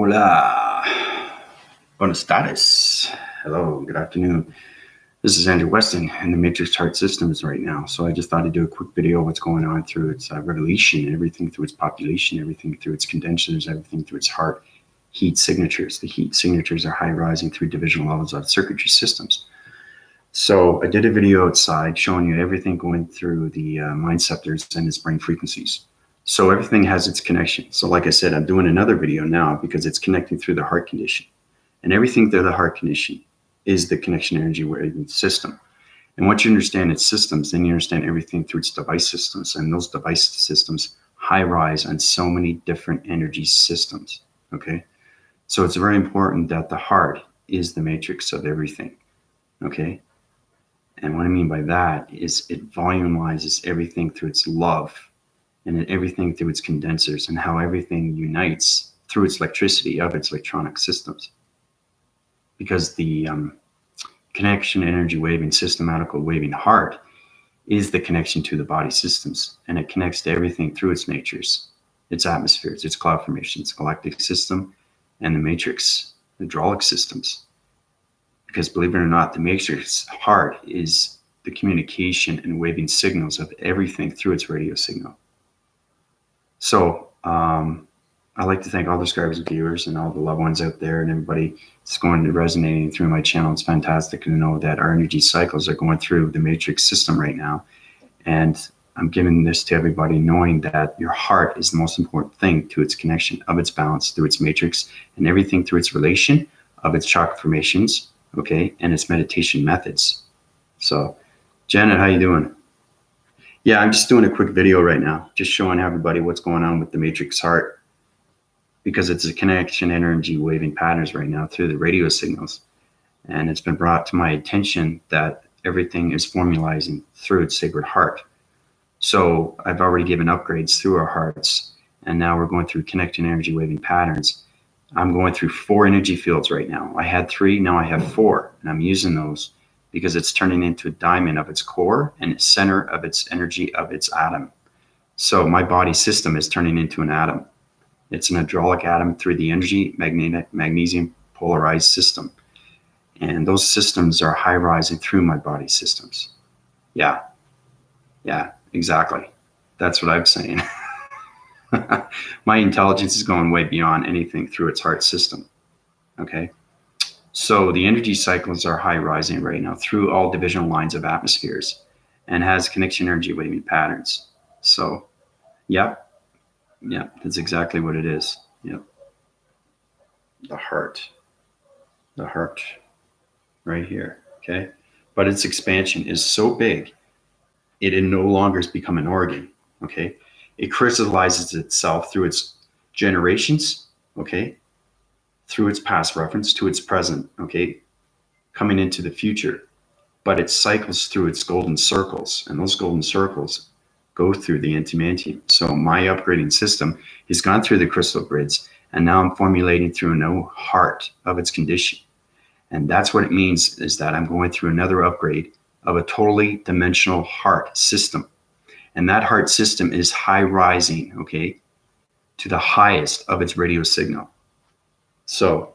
Hola, buenos tardes. Hello, good afternoon. This is Andrew Weston in the Matrix Heart Systems right now. So I just thought I'd do a quick video of what's going on through its revolution, everything through its population, everything through its condensers, everything through its heart heat signatures. The heat signatures are high rising through division levels of circuitry systems. So I did a video outside showing you everything going through the mind scepters and its brain frequencies. So everything has its connection. So like I said, I'm doing another video now because it's connecting through the heart condition. And everything through the heart condition is the connection energy wave system. And once you understand its systems, then you understand everything through its device systems. And those device systems high rise on so many different energy systems, okay? So it's very important that the heart is the matrix of everything, okay? And what I mean by that is it volumizes everything through its love, and everything through its condensers, and how everything unites through its electricity of its electronic systems. Because the connection energy waving systematical waving heart is the connection to the body systems, and it connects to everything through its natures, its atmospheres, its cloud formations, galactic system, and the matrix hydraulic systems. Because believe it or not, the matrix heart is the communication and waving signals of everything through its radio signal. So I'd like to thank all the subscribers and viewers and all the loved ones out there and everybody that's going to resonating through my channel. It's fantastic to know that our energy cycles are going through the matrix system right now. And I'm giving this to everybody knowing that your heart is the most important thing to its connection of its balance through its matrix and everything through its relation of its chakra formations, okay, and its meditation methods. So Janet, how you doing? Yeah, I'm just doing a quick video right now, just showing everybody what's going on with the matrix heart, because it's a connection energy waving patterns right now through the radio signals. And it's been brought to my attention that everything is formalizing through its sacred heart. So I've already given upgrades through our hearts, and now we're going through connection energy waving patterns. I'm going through 4 energy fields right now. I had 3, now I have 4, and I'm using those because it's turning into a diamond of its core and its center of its energy of its atom. So my body system is turning into an atom. It's an hydraulic atom through the energy magnetic magnesium polarized system. And those systems are high rising through my body systems. Yeah, exactly. That's what I'm saying. My intelligence is going way beyond anything through its heart system, okay? So the energy cycles are high rising right now through all divisional lines of atmospheres and has connection energy waving patterns. So, yeah, that's exactly what it is. Yep. The heart right here, okay? But its expansion is so big, it no longer has become an organ, okay? It crystallizes itself through its generations, okay? Through its past reference to its present, okay, coming into the future, but it cycles through its golden circles, and those golden circles go through the antimantium. So my upgrading system has gone through the crystal grids, and now I'm formulating through a new heart of its condition. And that's what it means, is that I'm going through another upgrade of a totally dimensional heart system. And that heart system is high rising, okay, to the highest of its radio signal. So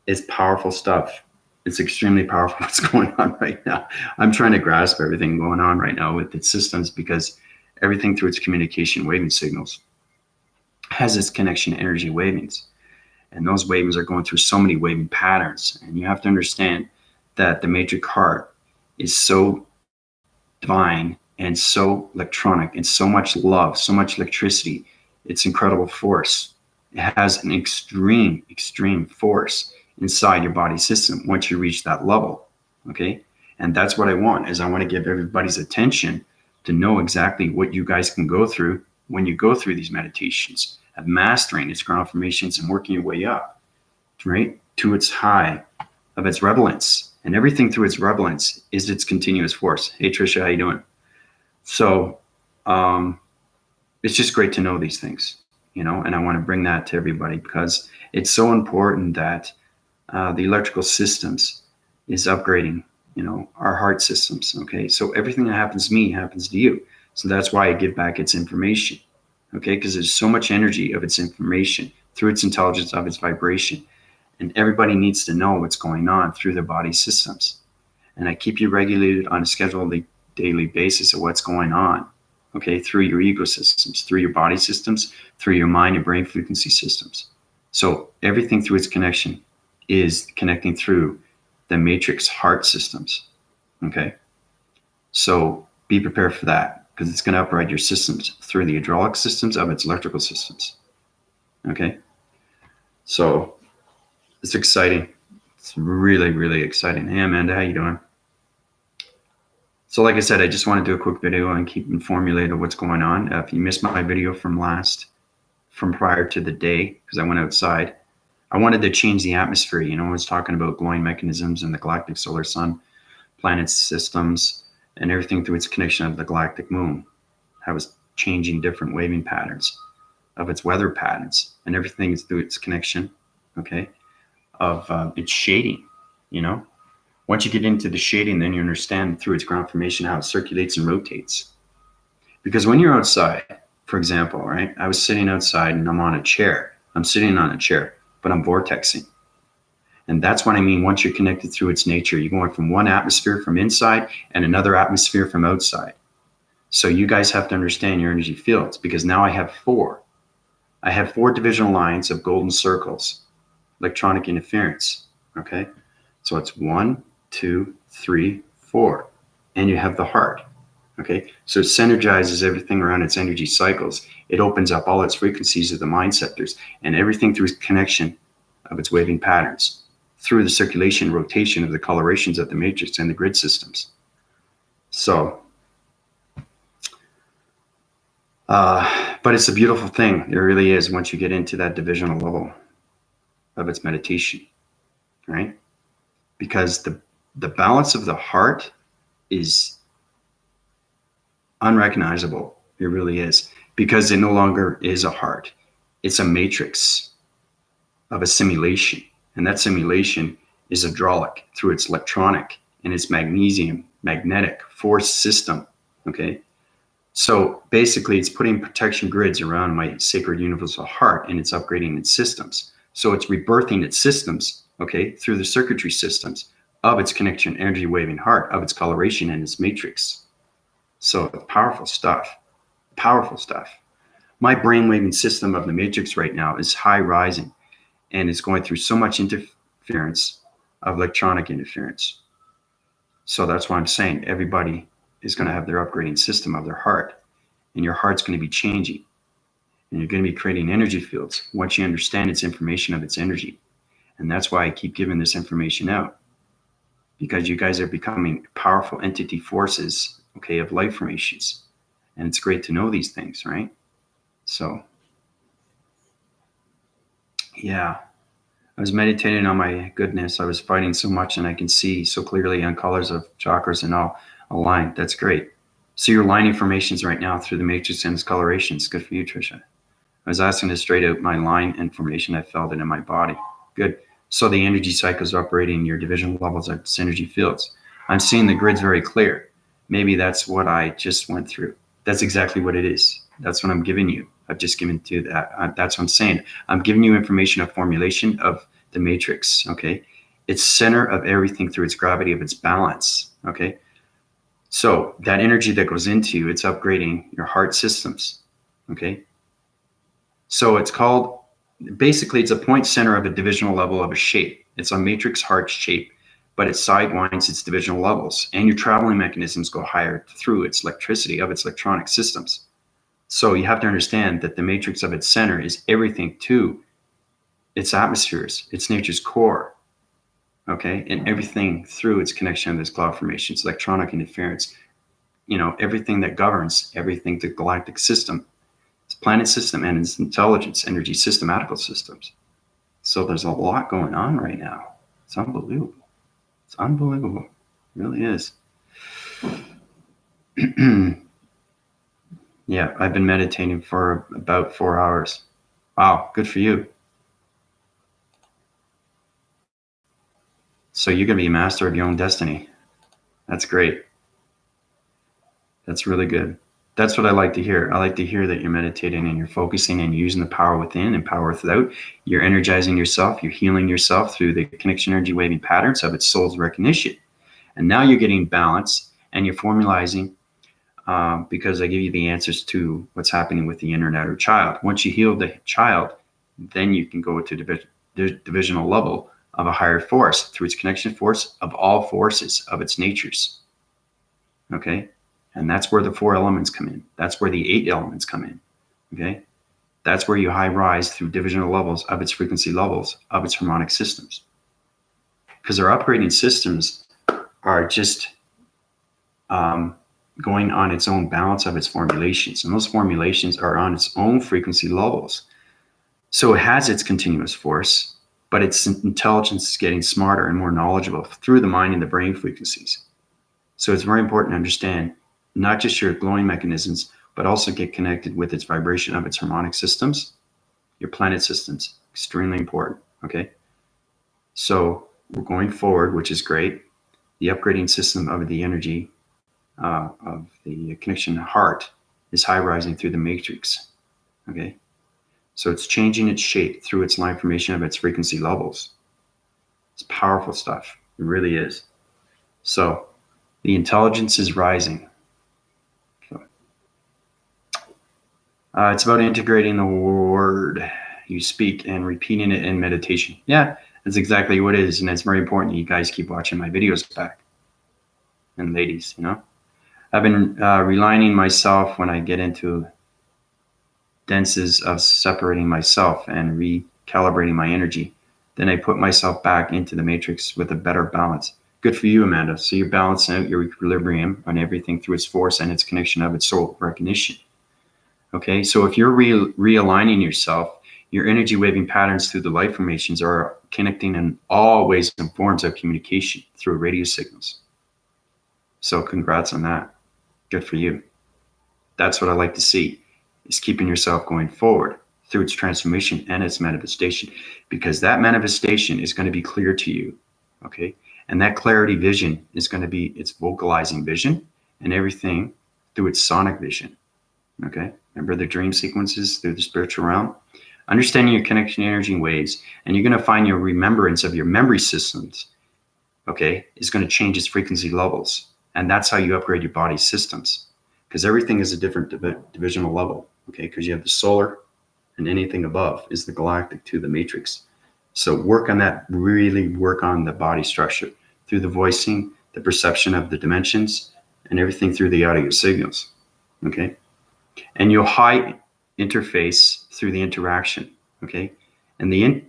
it's powerful stuff. It's extremely powerful what's going on right now. I'm trying to grasp everything going on right now with its systems, because everything through its communication waving signals has its connection energy wavings. And those wavings are going through so many waving patterns. And you have to understand that the matrix heart is so divine and so electronic and so much love, so much electricity. It's incredible force. It has an extreme force inside your body system once you reach that level, okay? And that's what I want, is I want to give everybody's attention to know exactly what you guys can go through when you go through these meditations of mastering its ground formations and working your way up, right, to its high of its relevance. And everything through its relevance is its continuous force. Hey, Trisha, how you doing? So it's just great to know these things, you know, and I want to bring that to everybody, because it's so important that the electrical systems is upgrading, you know, our heart systems, okay? So everything that happens to me happens to you. So that's why I give back its information, okay? Because there's so much energy of its information through its intelligence of its vibration. And everybody needs to know what's going on through their body systems. And I keep you regulated on a scheduled daily basis of what's going on, okay, through your ecosystems, through your body systems, through your mind and brain frequency systems. So everything through its connection is connecting through the matrix heart systems, okay? So be prepared for that, because it's going to upgrade your systems through the hydraulic systems of its electrical systems, okay? So it's exciting. It's really, really exciting. Hey, Amanda, how you doing? So like I said, I just want to do a quick video and keep informed of what's going on. If you missed my video from prior to the day, because I went outside, I wanted to change the atmosphere. You know, I was talking about glowing mechanisms and the galactic solar sun, planet systems, and everything through its connection of the galactic moon. How it's changing different waving patterns of its weather patterns, and everything is through its connection, okay, of its shading, you know. Once you get into the shading, then you understand through its ground formation how it circulates and rotates. Because when you're outside, for example, right, I was sitting outside and I'm on a chair. I'm sitting on a chair, but I'm vortexing. And that's what I mean. Once you're connected through its nature, you're going from one atmosphere from inside and another atmosphere from outside. So you guys have to understand your energy fields, because now I have four. I have four divisional lines of golden circles, electronic interference, okay? So it's 1, 2, 3, 4, and you have the heart, okay? So it synergizes everything around its energy cycles. It opens up all its frequencies of the mind sectors and everything through its connection of its waving patterns, through the circulation, rotation of the colorations of the matrix and the grid systems. So, but it's a beautiful thing. It really is, once you get into that divisional level of its meditation, right? Because the balance of the heart is unrecognizable. It really is, because it no longer is a heart. It's a matrix of a simulation. And that simulation is hydraulic through its electronic and its magnesium magnetic force system, okay? So basically it's putting protection grids around my sacred universal heart, and it's upgrading its systems. So it's rebirthing its systems, okay, through the circuitry systems of its connection, energy waving heart, of its coloration and its matrix. So powerful stuff, powerful stuff. My brain waving system of the matrix right now is high rising, and it's going through so much interference of electronic interference. So that's why I'm saying everybody is going to have their upgrading system of their heart, and your heart's going to be changing, and you're going to be creating energy fields once you understand its information of its energy. And that's why I keep giving this information out, because you guys are becoming powerful entity forces, okay, of life formations. And it's great to know these things, right? So, yeah, I was meditating on my goodness. I was fighting so much, and I can see so clearly on colors of chakras and all aligned. That's great. So your line informations right now through the matrix and its colorations. Good for you, Trisha. I was asking to straight out my line information. I felt it in my body. Good. So the energy cycles are operating your divisional levels of synergy fields. I'm seeing the grids very clear. Maybe that's what I just went through. That's exactly what it is. That's what I'm giving you. I've just given to that. That's what I'm saying. I'm giving you information of formulation of the matrix, okay? It's center of everything through its gravity of its balance, okay? So that energy that goes into you, it's upgrading your heart systems, okay? So it's called, basically it's a point center of a divisional level of a shape. It's a matrix heart shape, but it sidewinds its divisional levels, and your traveling mechanisms go higher through its electricity of its electronic systems. So you have to understand that the matrix of its center is everything to its atmospheres, its nature's core, okay? And everything through its connection of its cloud formations, electronic interference, you know, everything that governs everything, the galactic system, its planet system, and its intelligence, energy systematical systems. So there's a lot going on right now. It's unbelievable. It's unbelievable. It really is. Yeah, I've been meditating for about 4 hours. Wow, good for you. So you're going to be a master of your own destiny. That's great. That's really good. That's what I like to hear. I like to hear that you're meditating and you're focusing and using the power within and power without. You're energizing yourself. You're healing yourself through the connection energy waving patterns of its soul's recognition. And now you're getting balance and you're formalizing because I give you the answers to what's happening with the inner and outer child. Once you heal the child, then you can go to divisional level of a higher force through its connection force of all forces of its natures. Okay? And that's where the 4 elements come in. That's where the 8 elements come in. Okay? That's where you high rise through divisional levels of its frequency levels of its harmonic systems. Because our operating systems are just going on its own balance of its formulations. And those formulations are on its own frequency levels. So it has its continuous force, but its intelligence is getting smarter and more knowledgeable through the mind and the brain frequencies. So it's very important to understand not just your glowing mechanisms, but also get connected with its vibration of its harmonic systems, your planet systems. Extremely important. Okay. So we're going forward, which is great. The upgrading system of the energy of the connection heart is high rising through the matrix. Okay. So it's changing its shape through its line formation of its frequency levels. It's powerful stuff. It really is. So the intelligence is rising. It's about integrating the word you speak and repeating it in meditation. Yeah, that's exactly what it is. And it's very important that you guys keep watching my videos back. And ladies, you know, I've been realigning myself when I get into denses of separating myself and recalibrating my energy. Then I put myself back into the matrix with a better balance. Good for you, Amanda. So you're balancing out your equilibrium on everything through its force and its connection of its soul recognition. Okay, so if you're realigning yourself, your energy waving patterns through the light formations are connecting in all ways and forms of communication through radio signals. So congrats on that. Good for you. That's what I like to see, is keeping yourself going forward through its transformation and its manifestation, because that manifestation is going to be clear to you. Okay, and that clarity vision is going to be its vocalizing vision and everything through its sonic vision. Okay, remember the dream sequences through the spiritual realm? Understanding your connection energy waves, and you're going to find your remembrance of your memory systems, okay, is going to change its frequency levels. And that's how you upgrade your body systems, because everything is a different divisional level, okay, because you have the solar and anything above is the galactic to the matrix. So work on that, really work on the body structure through the voicing, the perception of the dimensions, and everything through the audio signals, okay? And you'll high interface through the interaction, okay? And the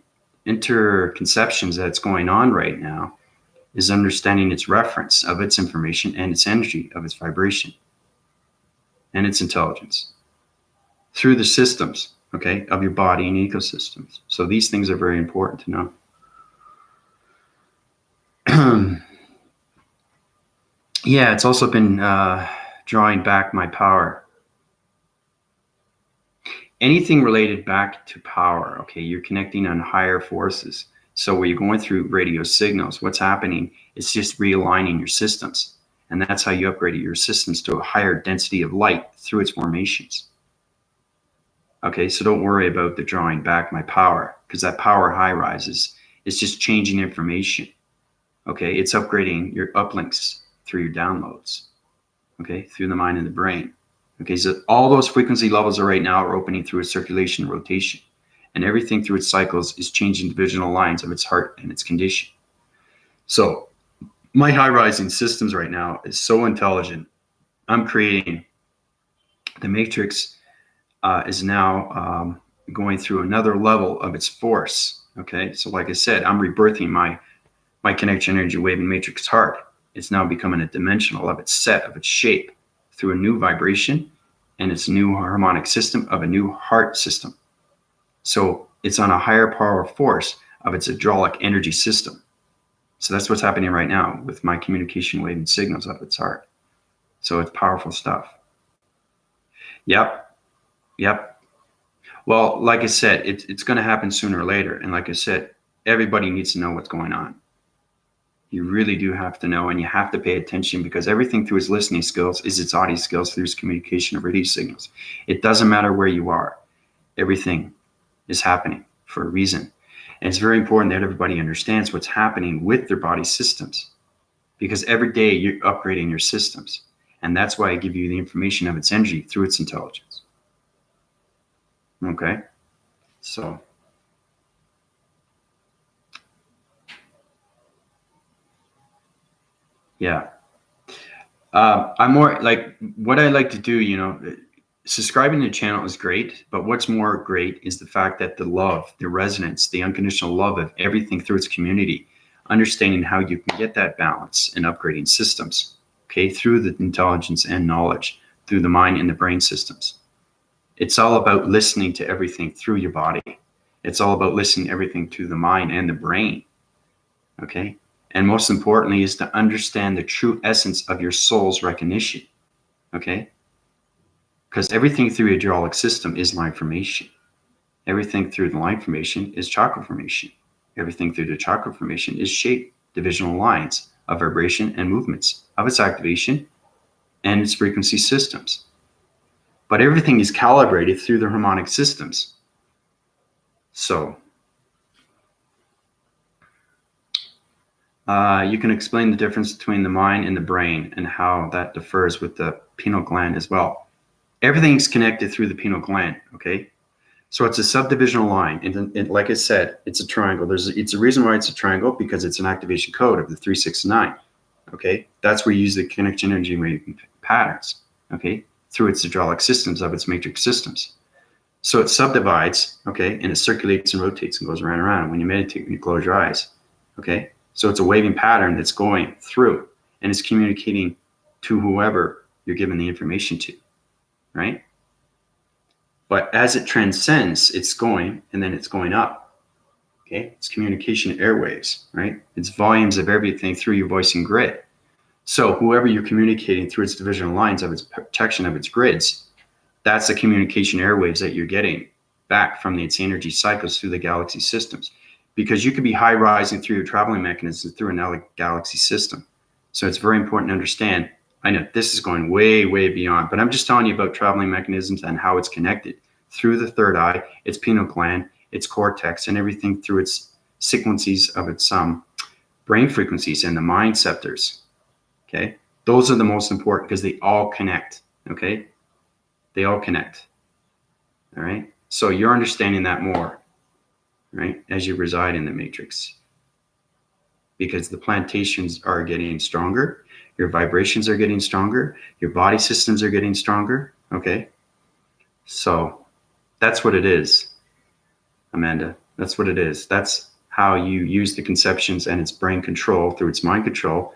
interconceptions that's going on right now is understanding its reference of its information and its energy of its vibration and its intelligence through the systems, okay, of your body and ecosystems. So these things are very important to know. Yeah, it's also been drawing back my power. Anything related back to power, okay, you're connecting on higher forces. So where you're going through radio signals, what's happening is just realigning your systems. And that's how you upgrade your systems to a higher density of light through its formations. Okay, so don't worry about the drawing back my power, because that power high rises. It's just changing information. Okay, it's upgrading your uplinks through your downloads. Okay, through the mind and the brain. Okay, so all those frequency levels are right now are opening through its circulation and rotation. And everything through its cycles is changing divisional lines of its heart and its condition. So my high rising systems right now is so intelligent. I'm creating the matrix is now going through another level of its force. Okay, so like I said, I'm rebirthing my connection energy waving matrix heart. It's now becoming a dimensional of its set, of its shape, through a new vibration and its new harmonic system of a new heart system. So it's on a higher power force of its hydraulic energy system. So that's what's happening right now with my communication wave and signals of its heart. So it's powerful stuff. Yep. Well, like I said, it's going to happen sooner or later. And like I said, everybody needs to know what's going on. You really do have to know, and you have to pay attention, because everything through its listening skills is its audio skills through its communication of radio signals. It doesn't matter where you are. Everything is happening for a reason. And it's very important that everybody understands what's happening with their body systems, because every day you're upgrading your systems. And that's why I give you the information of its energy through its intelligence. Okay? So yeah. I'm more like, what I like to do, subscribing to the channel is great, but what's more great is the fact that the love, the resonance, the unconditional love of everything through its community, understanding how you can get that balance in upgrading systems, okay, through the intelligence and knowledge, through the mind and the brain systems. It's all about listening to everything through your body. It's all about listening to everything to the mind and the brain, okay? And most importantly is to understand the true essence of your soul's recognition, okay? Because everything through your hydraulic system is line formation. Everything through the line formation is chakra formation. Everything through the chakra formation is shape, divisional lines of vibration and movements of its activation and its frequency systems. But everything is calibrated through the harmonic systems. So you can explain the difference between the mind and the brain and how that differs with the pineal gland as well. Everything's connected through the pineal gland, okay? So it's a subdivisional line, and like I said, it's a triangle. It's a reason why it's a triangle, because it's an activation code of the 369, okay? That's where you use the connection energy rating patterns, okay, through its hydraulic systems of its matrix systems. So it subdivides, okay, and it circulates and rotates and goes around and around when you meditate, when you close your eyes, okay? So it's a waving pattern that's going through, and it's communicating to whoever you're giving the information to, right? But as it transcends, it's going, and then it's going up, okay? It's communication airwaves, right? It's volumes of everything through your voicing grid. So whoever you're communicating through its divisional lines of its protection of its grids, that's the communication airwaves that you're getting back from its energy cycles through the galaxy systems. Because you could be high rising through your traveling mechanisms through another galaxy system. So it's very important to understand. I know this is going way, way beyond, but I'm just telling you about traveling mechanisms and how it's connected through the third eye, its pineal gland, its cortex, and everything through its sequences of its brain frequencies and the mind receptors. Okay, those are the most important because they all connect. Okay, they all connect. All right, so you're understanding that more, right, as you reside in the matrix, because the plantations are getting stronger, your vibrations are getting stronger, your body systems are getting stronger. Okay, so that's what it is, Amanda. That's what it is. That's how you use the conceptions and its brain control through its mind control,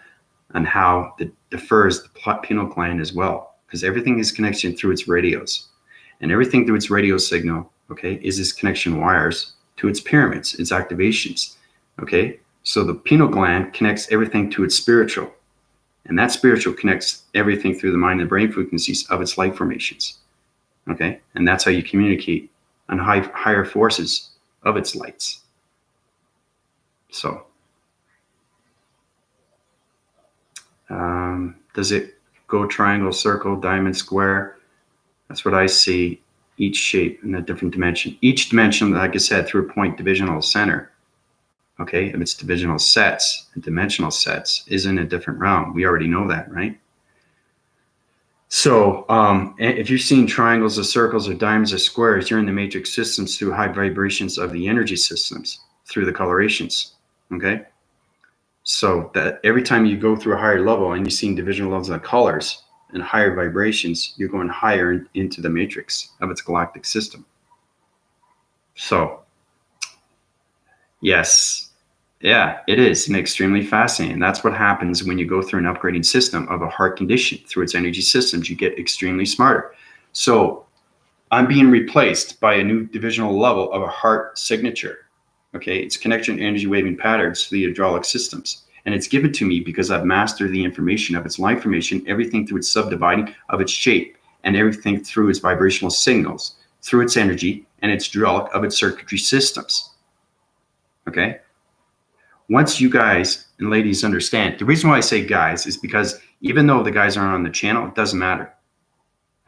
and how it differs the pineal gland as well, because everything is connection through its radios, and everything through its radio signal, okay, is its connection wires to its pyramids, its activations, okay? So the pineal gland connects everything to its spiritual, and that spiritual connects everything through the mind and brain frequencies of its light formations, okay? And that's how you communicate on higher forces of its lights. So does it go triangle, circle, diamond, square? That's what I see, each shape in a different dimension. Each dimension, like I said, through a point divisional center, okay, of its divisional sets and dimensional sets is in a different realm. We already know that, right? So if you're seeing triangles or circles or diamonds or squares, you're in the matrix systems through high vibrations of the energy systems through the colorations, okay? So that every time you go through a higher level and you're seeing divisional levels of colors and higher vibrations, you're going higher into the matrix of its galactic system. So yes, yeah, it is, and extremely fascinating. That's what happens when you go through an upgrading system of a heart condition through its energy systems. You get extremely smarter. So I'm being replaced by a new divisional level of a heart signature. Okay, it's connection energy waving patterns to the hydraulic systems. And it's given to me because I've mastered the information of its light formation, everything through its subdividing of its shape, and everything through its vibrational signals, through its energy, and its hydraulic of its circuitry systems. Okay? Once you guys and ladies understand. The reason why I say guys is because even though the guys aren't on the channel, it doesn't matter.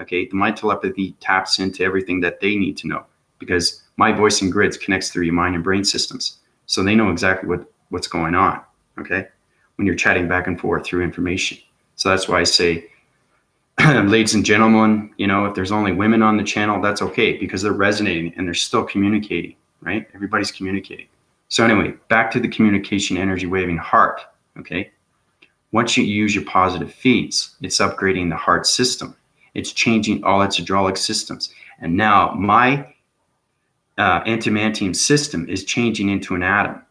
Okay, the mind telepathy taps into everything that they need to know because my voice and grids connects through your mind and brain systems. So they know exactly what's going on, okay, when you're chatting back and forth through information. So that's why I say, ladies and gentlemen, if there's only women on the channel, that's okay because they're resonating and they're still communicating, right? Everybody's communicating. So anyway, back to the communication energy waving heart, okay? Once you use your positive feeds, it's upgrading the heart system. It's changing all its hydraulic systems. And now my antimantium system is changing into an atom.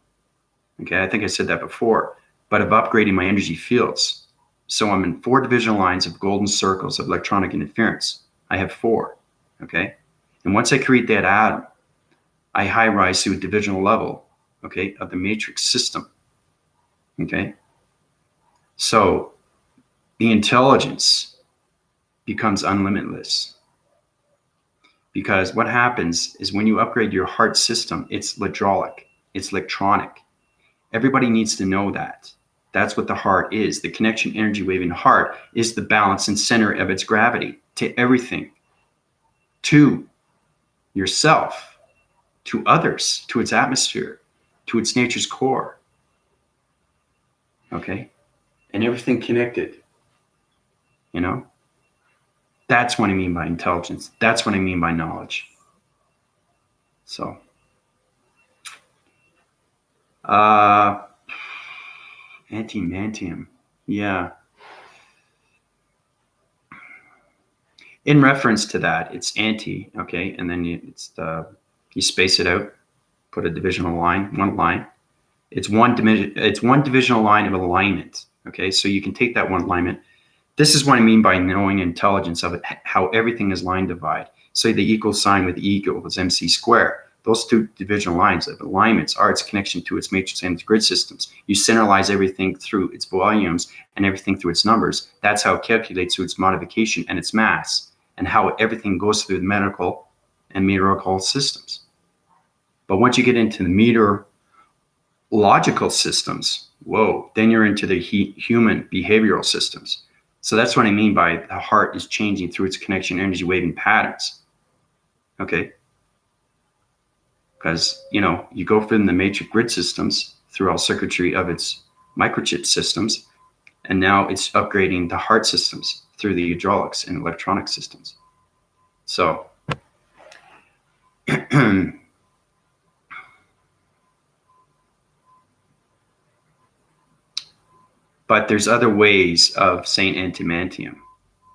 Okay, I think I said that before, but of upgrading my energy fields. So I'm in 4 divisional lines of golden circles of electronic interference. I have 4, okay? And once I create that atom, I high rise to a divisional level, okay, of the matrix system, okay? So the intelligence becomes unlimitless. Because what happens is when you upgrade your heart system, it's hydraulic, it's electronic. Everybody needs to know that. That's what the heart is. The connection energy waving heart is the balance and center of its gravity to everything, to yourself, to others, to its atmosphere, to its nature's core. Okay? And everything connected. That's what I mean by intelligence. That's what I mean by knowledge. So, antimantium. Yeah. In reference to that, it's anti, okay? And then you space it out, put a divisional line, one line. It's one divisional line of alignment, okay? So you can take that one alignment. This is what I mean by knowing intelligence of it, how everything is line divide. So the equal sign with E equals MC square. Those 2 divisional lines of alignments are its connection to its matrix and its grid systems. You centralize everything through its volumes and everything through its numbers. That's how it calculates through its modification and its mass, and how everything goes through the medical and meteorological systems. But once you get into the meteorological systems, whoa, then you're into the human behavioral systems. So that's what I mean by the heart is changing through its connection energy waving patterns. Okay? Because, you go from the matrix grid systems through all circuitry of its microchip systems, and now it's upgrading the heart systems through the hydraulics and electronic systems. So, but there's other ways of saying antimantium,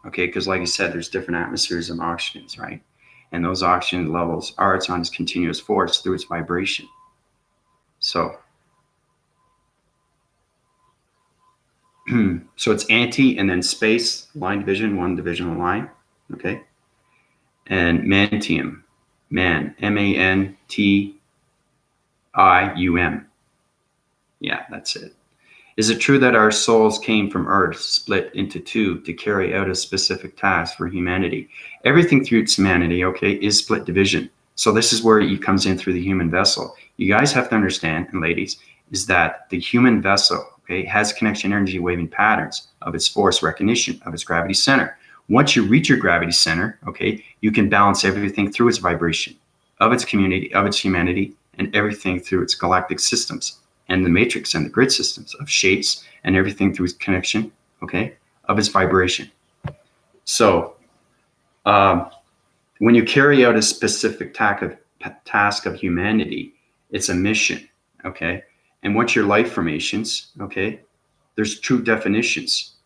okay? Because like I said, there's different atmospheres of oxygens, right? And those oxygen levels are on its continuous force through its vibration. So, it's anti and then space, line division, 1 divisional line, okay? And mantium, M-A-N-T-I-U-M. Yeah, that's it. Is it true that our souls came from Earth, split into 2 to carry out a specific task for humanity? Everything through its humanity, okay, is split division. So this is where it comes in through the human vessel. You guys have to understand, and ladies, is that the human vessel, okay, has connection energy waving patterns of its force recognition, of its gravity center. Once you reach your gravity center, okay, you can balance everything through its vibration, of its community, of its humanity, and everything through its galactic systems and the matrix and the grid systems of shapes and everything through its connection, okay, of its vibration. So when you carry out a specific task of humanity, it's a mission, okay? And what's your life formations, okay? There's true definitions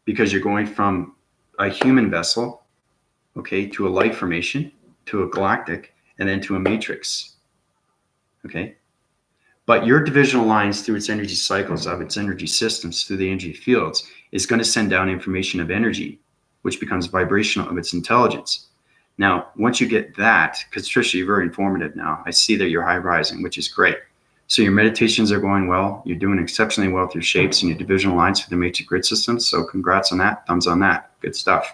because you're going from a human vessel, okay, to a life formation, to a galactic, and then to a matrix, okay? But your divisional lines through its energy cycles of its energy systems through the energy fields is going to send down information of energy, which becomes vibrational of its intelligence. Now, once you get that, because Trisha, you're very informative now. I see that you're high rising, which is great. So your meditations are going well. You're doing exceptionally well with your shapes and your divisional lines for the matrix grid systems. So congrats on that. Thumbs on that. Good stuff.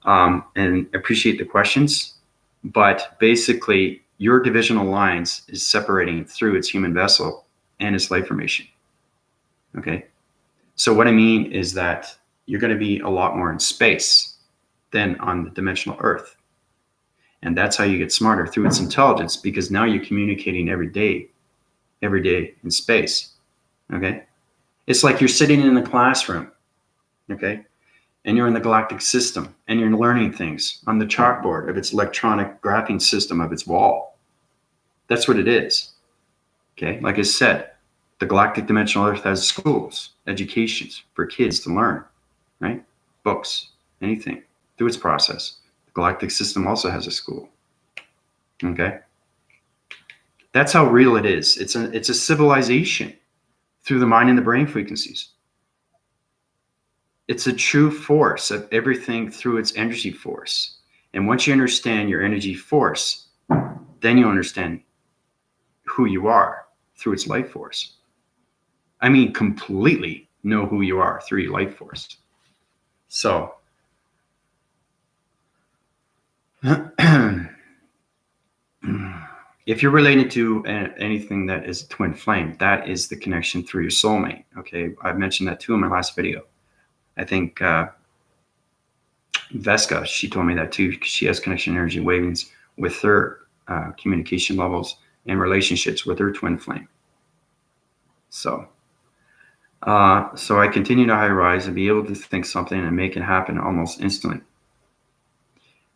And appreciate the questions. But basically, your divisional lines is separating through its human vessel and its life formation. Okay. So what I mean is that you're going to be a lot more in space than on the dimensional Earth. And that's how you get smarter, through its intelligence, because now you're communicating every day in space. Okay. It's like you're sitting in a classroom. Okay. And you're in the galactic system and you're learning things on the chalkboard of its electronic graphing system of its wall. That's what it is. Okay. Like I said, the galactic dimensional Earth has schools, educations for kids to learn, right? Books, anything through its process. The galactic system also has a school. Okay. That's how real it is. It's a civilization through the mind and the brain frequencies. It's a true force of everything through its energy force. And once you understand your energy force, then you understand who you are through its life force. I mean, completely know who you are through your life force. So, if you're related to anything that is a twin flame, that is the connection through your soulmate. Okay, I've mentioned that too in my last video. I think Vesca, she told me that too, because she has connection energy wavings with her communication levels and relationships with her twin flame. So I continue to high rise and be able to think something and make it happen almost instantly.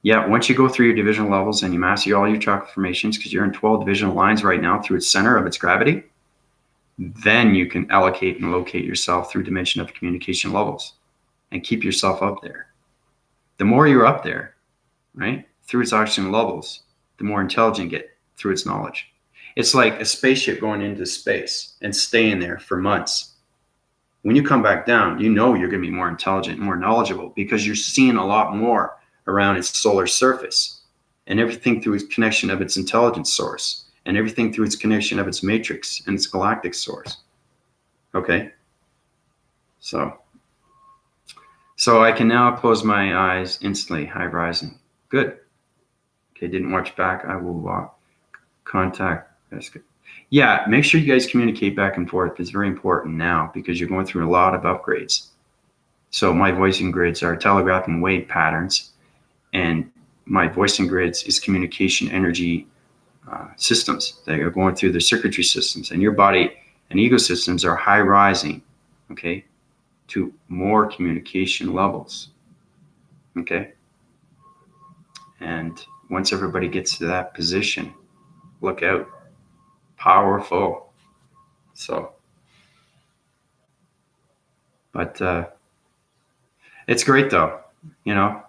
Yeah, once you go through your divisional levels and you master all your chakra formations, because you're in 12 divisional lines right now through its center of its gravity, then you can allocate and locate yourself through dimension of communication levels and keep yourself up there. The more you're up there, right, through its oxygen levels, the more intelligent you get through its knowledge. It's like a spaceship going into space and staying there for months. When you come back down, you know you're going to be more intelligent and more knowledgeable because you're seeing a lot more around its solar surface and everything through its connection of its intelligence source and everything through its connection of its matrix and its galactic source. Okay? So I can now close my eyes instantly, high rising. Good. Okay, didn't watch back. I will contact. That's good. Yeah, make sure you guys communicate back and forth. It's very important now because you're going through a lot of upgrades. So my voicing grids are telegraphing wave patterns, and my voicing grids is communication energy systems that are going through the circuitry systems, and your body and ego systems are high rising, okay, to more communication levels, okay? And once everybody gets to that position, look out, powerful. So, but it's great though, you know.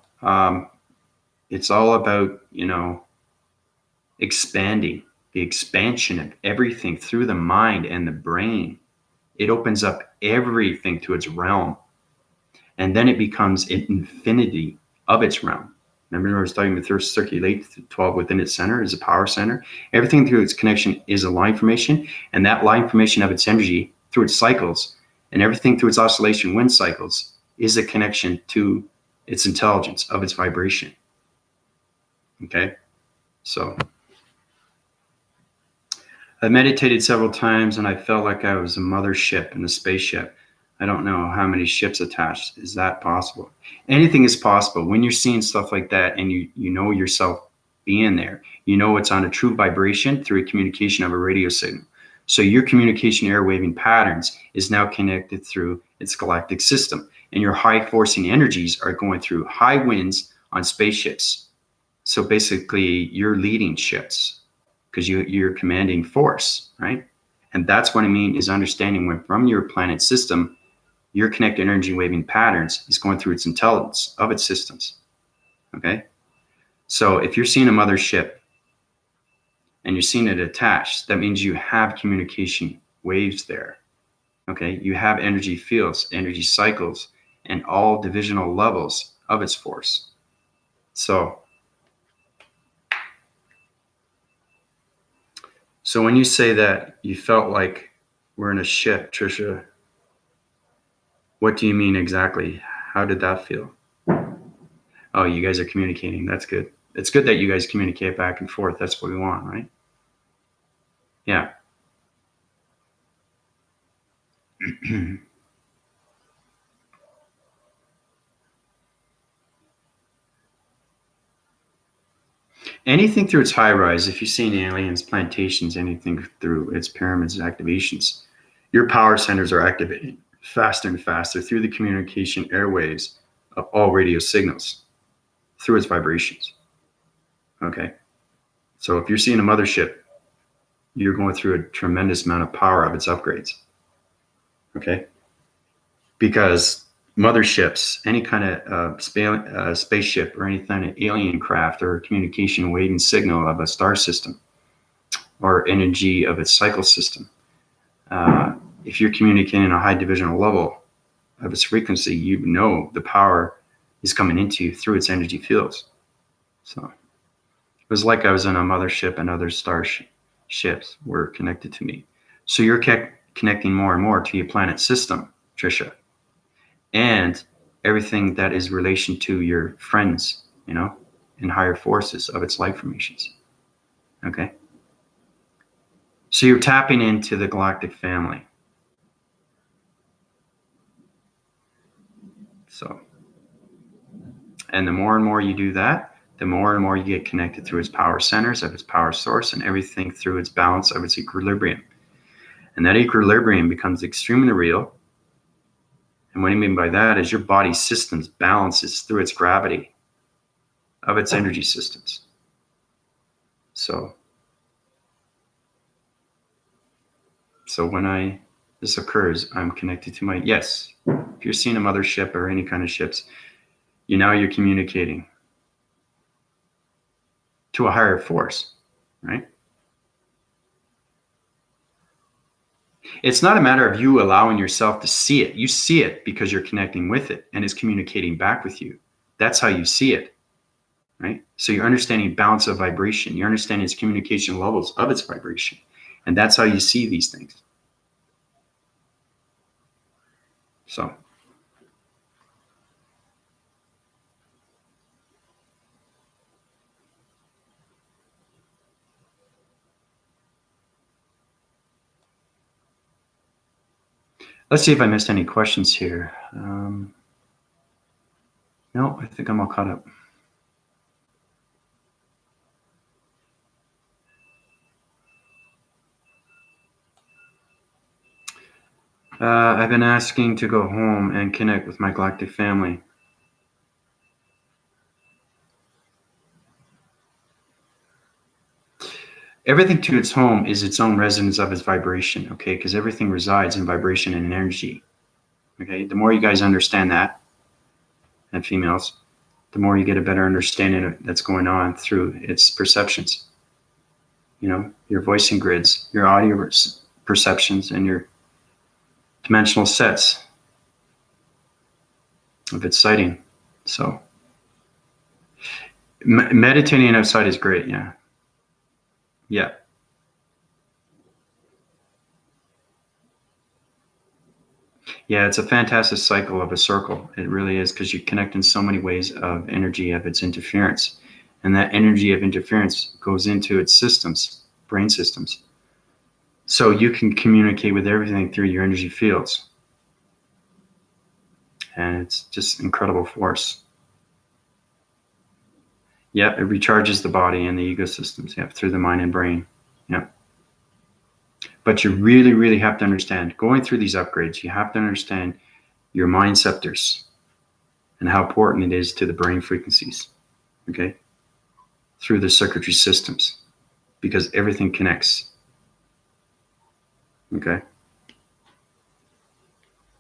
It's all about, expanding, the expansion of everything through the mind and the brain. It opens up everything to its realm, and then it becomes an infinity of its realm. Remember, I was talking about circulate 12 within its center is a power center. Everything through its connection is a line formation, and that line formation of its energy through its cycles, and everything through its oscillation wind cycles is a connection to its intelligence of its vibration. Okay, so I meditated several times, and I felt like I was a mothership in a spaceship. I don't know how many ships attached. Is that possible? Anything is possible. When you're seeing stuff like that and you know yourself being there, you know it's on a true vibration through a communication of a radio signal. So your communication airwaving patterns is now connected through its galactic system. And your high forcing energies are going through high winds on spaceships. So basically you're leading ships because you're commanding force, right? And that's what I mean is understanding when from your planet system, your connected energy waving patterns is going through its intelligence of its systems. Okay. So if you're seeing a mothership and you're seeing it attached, that means you have communication waves there. Okay. You have energy fields, energy cycles, and all divisional levels of its force. So when you say that you felt like we're in a ship, Trisha, what do you mean exactly? How did that feel? Oh, you guys are communicating. That's good. It's good that you guys communicate back and forth. That's what we want, right? Yeah. Anything through its high rise, if you've seen aliens, plantations, anything through its pyramids activations, your power centers are activating faster and faster through the communication airwaves of all radio signals, through its vibrations. Okay. So if you're seeing a mothership, you're going through a tremendous amount of power of its upgrades. Okay. Because motherships, any kind of spaceship or any kind of alien craft or communication wave signal of a star system or energy of its cycle system, if you're communicating a high divisional level of its frequency, you know the power is coming into you through its energy fields. So it was like I was on a mothership and other ships were connected to me. So you're connecting more and more to your planet system, Trisha, and everything that is relation to your friends, in higher forces of its light formations. Okay. So you're tapping into the galactic family. So, and the more and more you do that, the more and more you get connected through its power centers of its power source and everything through its balance of its equilibrium. And that equilibrium becomes extremely real. And what I mean by that is your body systems balances through its gravity of its energy systems. So when this occurs, I'm connected to yes. If you're seeing a mothership or any kind of ships, you're communicating to a higher force, right? It's not a matter of you allowing yourself to see it. You see it because you're connecting with it and it's communicating back with you. That's how you see it, right? So you're understanding balance of vibration. You're understanding its communication levels of its vibration. And that's how you see these things. So let's see if I missed any questions here. No, I think I'm all caught up. I've been asking to go home and connect with my galactic family. Everything to its home is its own resonance of its vibration, okay? Because everything resides in vibration and energy, okay? The more you guys understand that, and females, the more you get a better understanding of that's going on through its perceptions. Your voicing grids, your audio perceptions, and your dimensional sets of its sighting. So meditating outside is great. Yeah. Yeah, it's a fantastic cycle of a circle. It really is, because you connect in so many ways of energy of its interference. And that energy of interference goes into its systems, brain systems. So you can communicate with everything through your energy fields. And it's just incredible force. Yeah, it recharges the body and the ego systems, through the mind and brain. Yeah. But you really, really have to understand, going through these upgrades, you have to understand your mind scepters and how important it is to the brain frequencies, okay, through the circuitry systems, because everything connects, okay?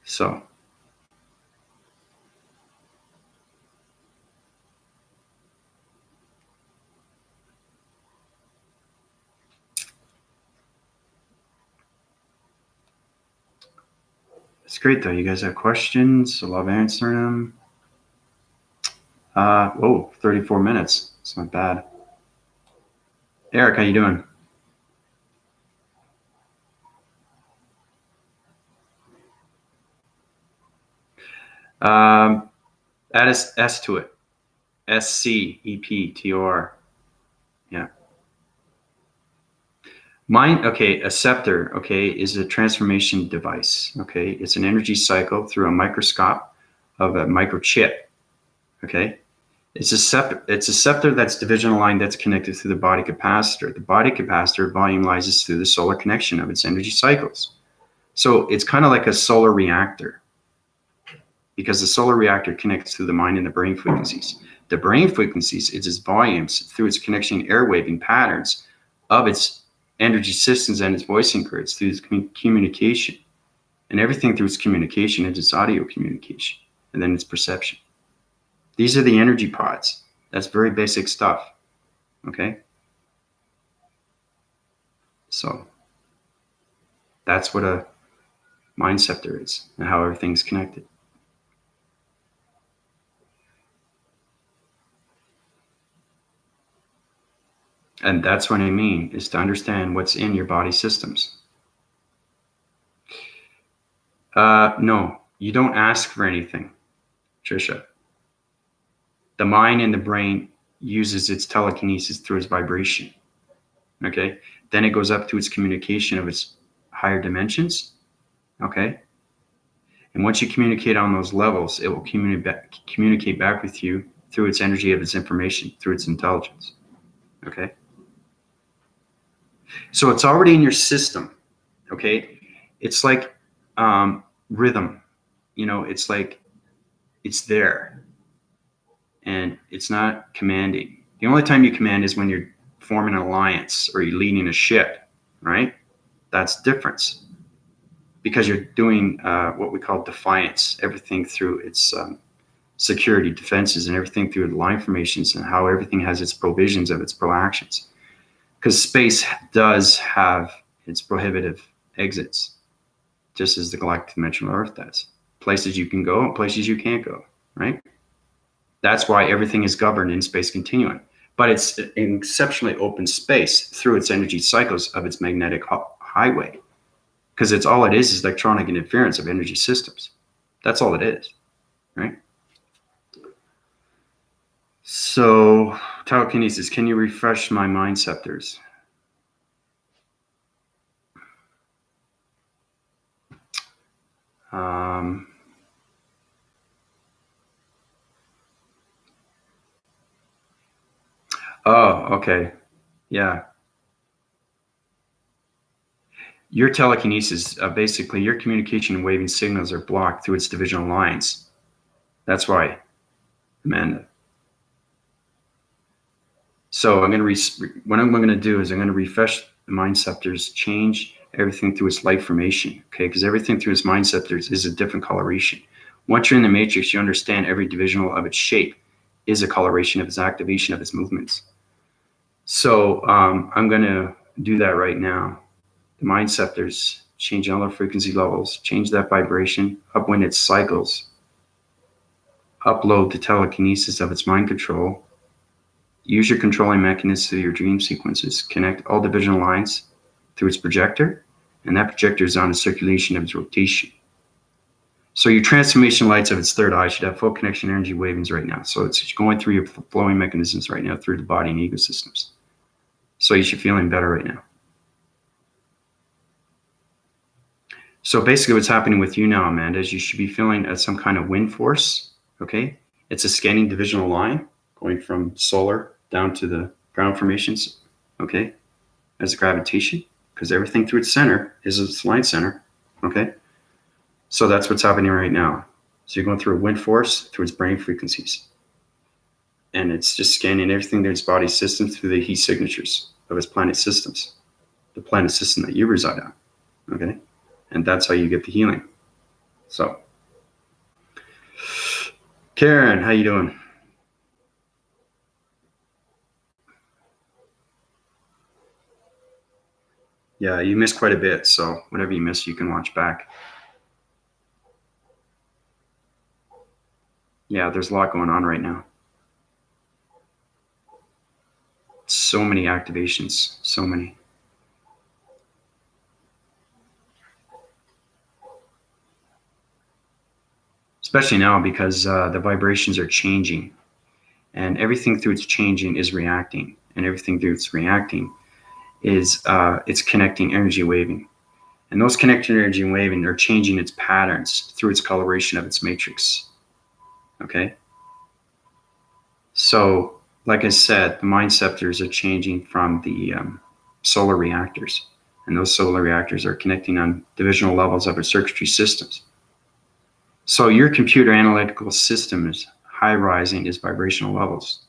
So it's great, though. You guys have questions? I love answering them. 34 minutes. It's not bad. Eric, how you doing? Add S to it. SCEPTOR. Yeah. Mind, okay, a scepter, okay, is a transformation device, okay? It's an energy cycle through a microscope of a microchip, okay? It's a scepter that's divisional line that's connected through the body capacitor. The body capacitor volumelizes through the solar connection of its energy cycles. So it's kind of like a solar reactor because the solar reactor connects through the mind and the brain frequencies. The brain frequencies is its volumes through its connection air waving patterns of its energy systems and its voicing grids through its communication. And everything through its communication is its audio communication and then its perception. These are the energy pods. That's very basic stuff. Okay? So that's what a mind scepter is and how everything's connected. And that's what I mean, is to understand what's in your body systems. No, you don't ask for anything, Trisha. The mind and the brain uses its telekinesis through its vibration. Okay? Then it goes up to its communication of its higher dimensions. Okay? And once you communicate on those levels, it will communicate back with you through its energy of its information, through its intelligence. Okay? So it's already in your system. Okay? It's like rhythm. You know, it's like it's there. And it's not commanding. The only time you command is when you're forming an alliance or you're leading a ship, right? That's the difference. Because you're doing what we call defiance, everything through its security, defenses, and everything through the line formations and how everything has its provisions of its proactions. Because space does have its prohibitive exits, just as the galactic dimensional Earth does. Places you can go and places you can't go, right? That's why everything is governed in space continuum. But it's an exceptionally open space through its energy cycles of its magnetic highway. Because it's all it is electronic interference of energy systems. That's all it is, right? So, telekinesis, can you refresh my mind scepters? Oh, okay. Yeah. Your telekinesis, basically, your communication and waving signals are blocked through its divisional lines. That's why, Amanda. So what I'm going to do is I'm going to refresh the mind scepters, change everything through its light formation, okay? Because everything through its mind scepters is a different coloration. Once you're in the matrix, you understand every divisional of its shape is a coloration of its activation of its movements. So I'm going to do that right now. The mind scepters, change all the frequency levels, change that vibration, up when it cycles, upload the telekinesis of its mind control, use your controlling mechanisms through your dream sequences, connect all divisional lines through its projector, and that projector is on a circulation of its rotation. So your transformation lights of its third eye should have full connection energy wavings right now. So it's going through your flowing mechanisms right now through the body and ecosystems. So you should be feeling better right now. So basically what's happening with you now, Amanda, is you should be feeling some kind of wind force, okay? It's a scanning divisional line going from solar down to the ground formations, okay? As a gravitation, because everything through its center is its line center, okay? So that's what's happening right now. So you're going through a wind force through its brain frequencies. And it's just scanning everything through its body system through the heat signatures of its planet systems, the planet system that you reside on, okay? And that's how you get the healing. So, Karen, how you doing? Yeah, you missed quite a bit, so whatever you missed, you can watch back. Yeah, there's a lot going on right now. So many activations, so many. Especially now because the vibrations are changing and everything through its changing is reacting, and everything through its reacting is it's connecting energy waving. And those connecting energy waving are changing its patterns through its coloration of its matrix. Okay? So, like I said, the mind scepters are changing from the solar reactors. And those solar reactors are connecting on divisional levels of our circuitry systems. So your computer analytical system is high rising its vibrational levels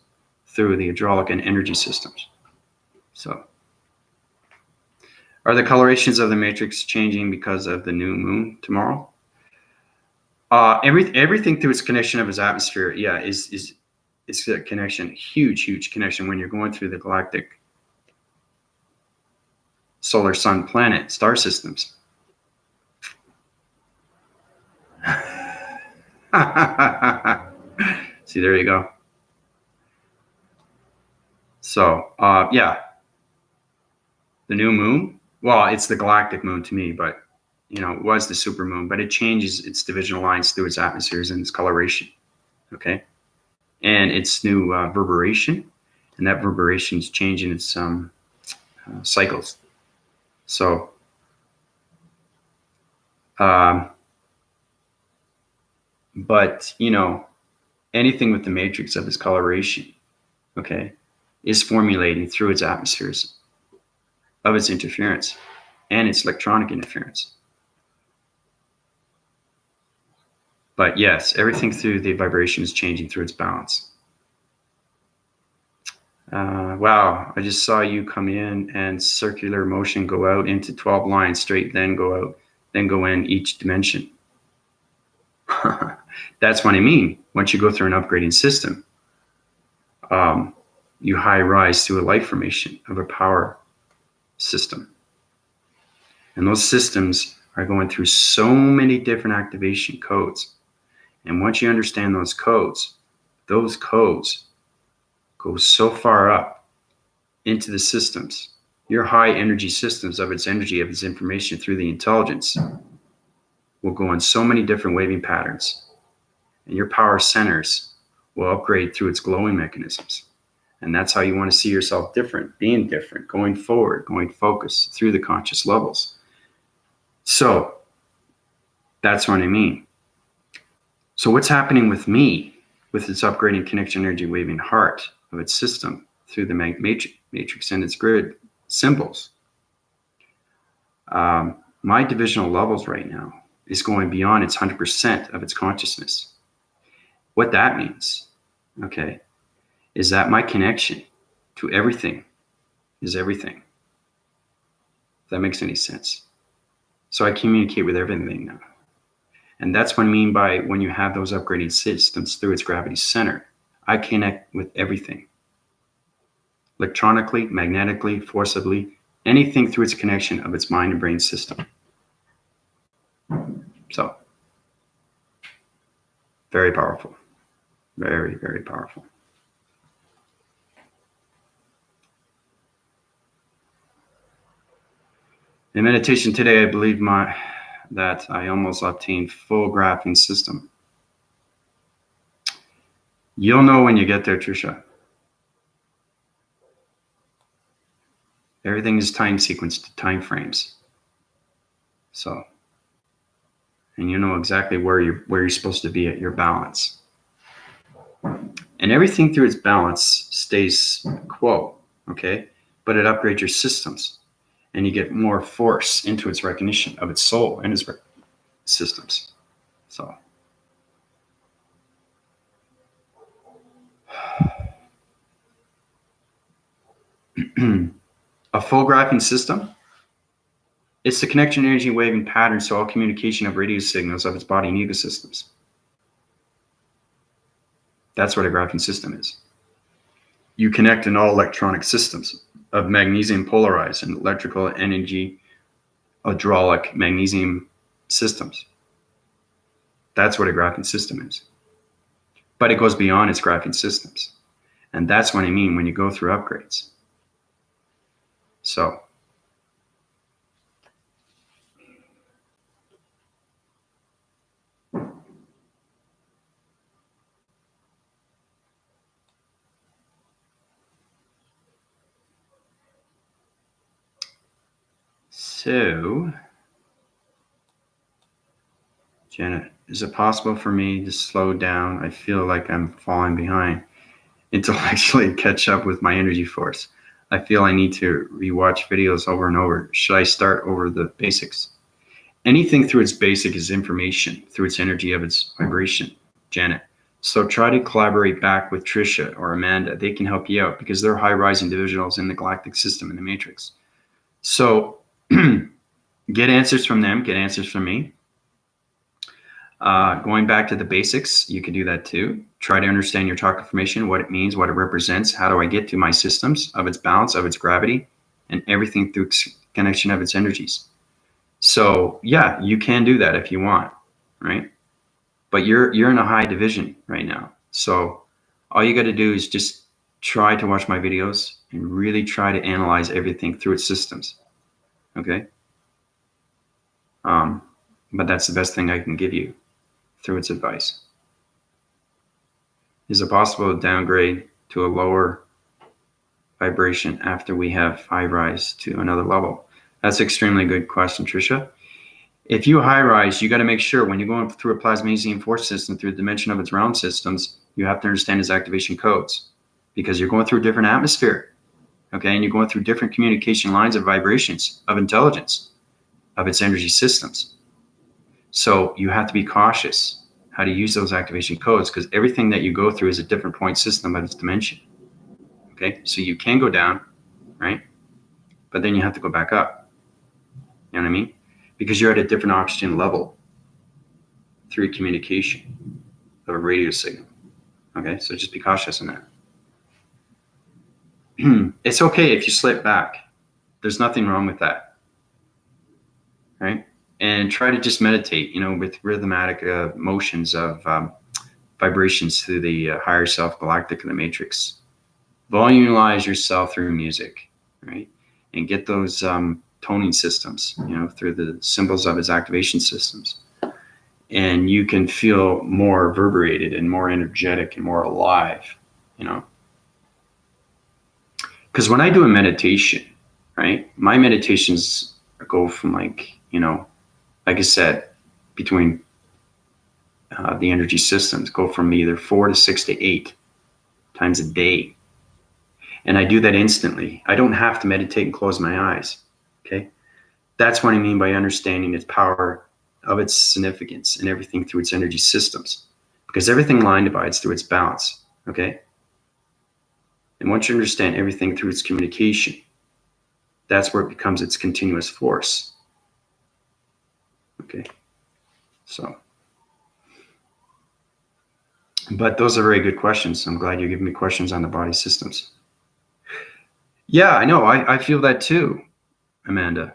through the hydraulic and energy systems. So are the colorations of the matrix changing because of the new moon tomorrow? Everything through its connection of its atmosphere, yeah, is a connection, huge connection when you're going through the galactic solar sun planet star systems. See, there you go. So yeah, the new moon, well, it's the galactic moon to me, but it was the super moon, but it changes its divisional lines through its atmospheres and its coloration. Okay, and its new reverberation, and that reverberation is changing its cycles. So but anything with the matrix of its coloration, okay, is formulating through its atmospheres of its interference and its electronic interference. But yes, everything through the vibration is changing through its balance. Wow, I just saw you come in and circular motion go out into 12 lines straight, then go out, then go in each dimension. That's what I mean. Once you go through an upgrading system, you high rise through a light formation of a power system. And those systems are going through so many different activation codes. And once you understand those codes go so far up into the systems, your high energy systems of its energy, of its information through the intelligence will go in so many different waving patterns. And your power centers will upgrade through its glowing mechanisms. And that's how you want to see yourself different, being different, going forward, going focused through the conscious levels. So that's what I mean. So what's happening with me, with its upgrading connection energy waving heart of its system through the matrix and its grid symbols, my divisional levels right now is going beyond its 100% of its consciousness. What that means, okay, is that my connection to everything is everything. If that makes any sense. So I communicate with everything now. And that's what I mean by when you have those upgrading systems through its gravity center, I connect with everything. Electronically, magnetically, forcibly, anything through its connection of its mind and brain system. So, very powerful. Very, very powerful. In meditation today, I believe that I almost obtained full graphing system. You'll know when you get there, Trisha. Everything is time sequenced to time frames. So, and you know exactly where you're supposed to be at your balance. And everything through its balance stays quo, okay? But it upgrades your systems, and you get more force into its recognition of its soul and its systems. So, a full graphing system, it's the connection energy waving pattern to all communication of radio signals of its body and ego systems. That's what a graphing system is. You connect in all electronic systems of magnesium polarized and electrical energy hydraulic magnesium systems. That's what a graphing system is. But it goes beyond its graphing systems. And that's what I mean when you go through upgrades. So, So, Janet, is it possible for me to slow down? I feel like I'm falling behind. Intellectually catch up with my energy force. I feel I need to rewatch videos over and over. Should I start over the basics? Anything through its basic is information, through its energy of its vibration, Janet. So try to collaborate back with Trisha or Amanda. They can help you out because they're high-rise individuals in the galactic system in the matrix. So get answers from them, get answers from me. Going back to the basics, you can do that too. Try to understand your chakra formation, what it means, what it represents. How do I get to my systems of its balance, of its gravity, and everything through connection of its energies. So yeah, you can do that if you want, right? But you're in a high division right now. So all you got to do is just try to watch my videos and really try to analyze everything through its systems. Okay. But that's the best thing I can give you through its advice. Is it possible to downgrade to a lower vibration after we have high rise to another level? That's an extremely good question, Trisha. If you high rise, you got to make sure when you're going through a plasmasium force system through the dimension of its realm systems, you have to understand its activation codes because you're going through a different atmosphere. Okay. And you're going through different communication lines of vibrations, of intelligence, of its energy systems. So you have to be cautious how to use those activation codes because everything that you go through is a different point system of its dimension. Okay. So you can go down, right? But then you have to go back up. You know what I mean? Because you're at a different oxygen level through communication of a radio signal. Okay, so just be cautious in that. It's okay if you slip back. There's nothing wrong with that. Right? And try to just meditate, with rhythmatic motions of vibrations through the higher self galactic of the matrix. Volumize yourself through music, right? And get those toning systems, through the symbols of its activation systems. And you can feel more reverberated and more energetic and more alive, Because when I do a meditation, right, my meditations go from like I said, between the energy systems, go from either 4 to 6 to 8 times a day. And I do that instantly. I don't have to meditate and close my eyes. Okay. That's what I mean by understanding its power of its significance and everything through its energy systems, because everything line divides through its balance. Okay. And once you understand everything through its communication, that's where it becomes its continuous force. Okay. So, but those are very good questions. I'm glad you're giving me questions on the body systems. Yeah, I know. I feel that too, Amanda.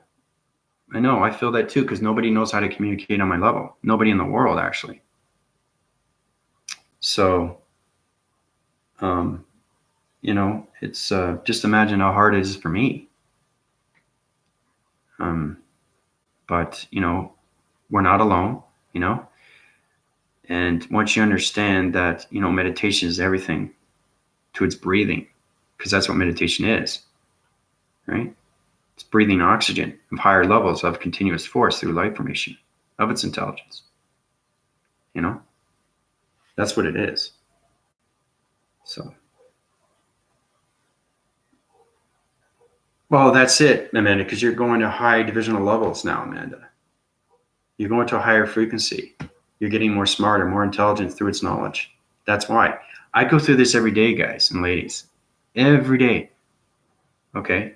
I know. I feel that too because nobody knows how to communicate on my level. Nobody in the world, actually. So, it's just imagine how hard it is for me. But, we're not alone, And once you understand that, meditation is everything to its breathing, because that's what meditation is, right? It's breathing oxygen of higher levels of continuous force through light formation of its intelligence. That's what it is. So, well, that's it, Amanda, because you're going to high divisional levels now, Amanda. You're going to a higher frequency. You're getting more smarter, more intelligent through its knowledge. That's why. I go through this every day, guys and ladies. Every day. Okay?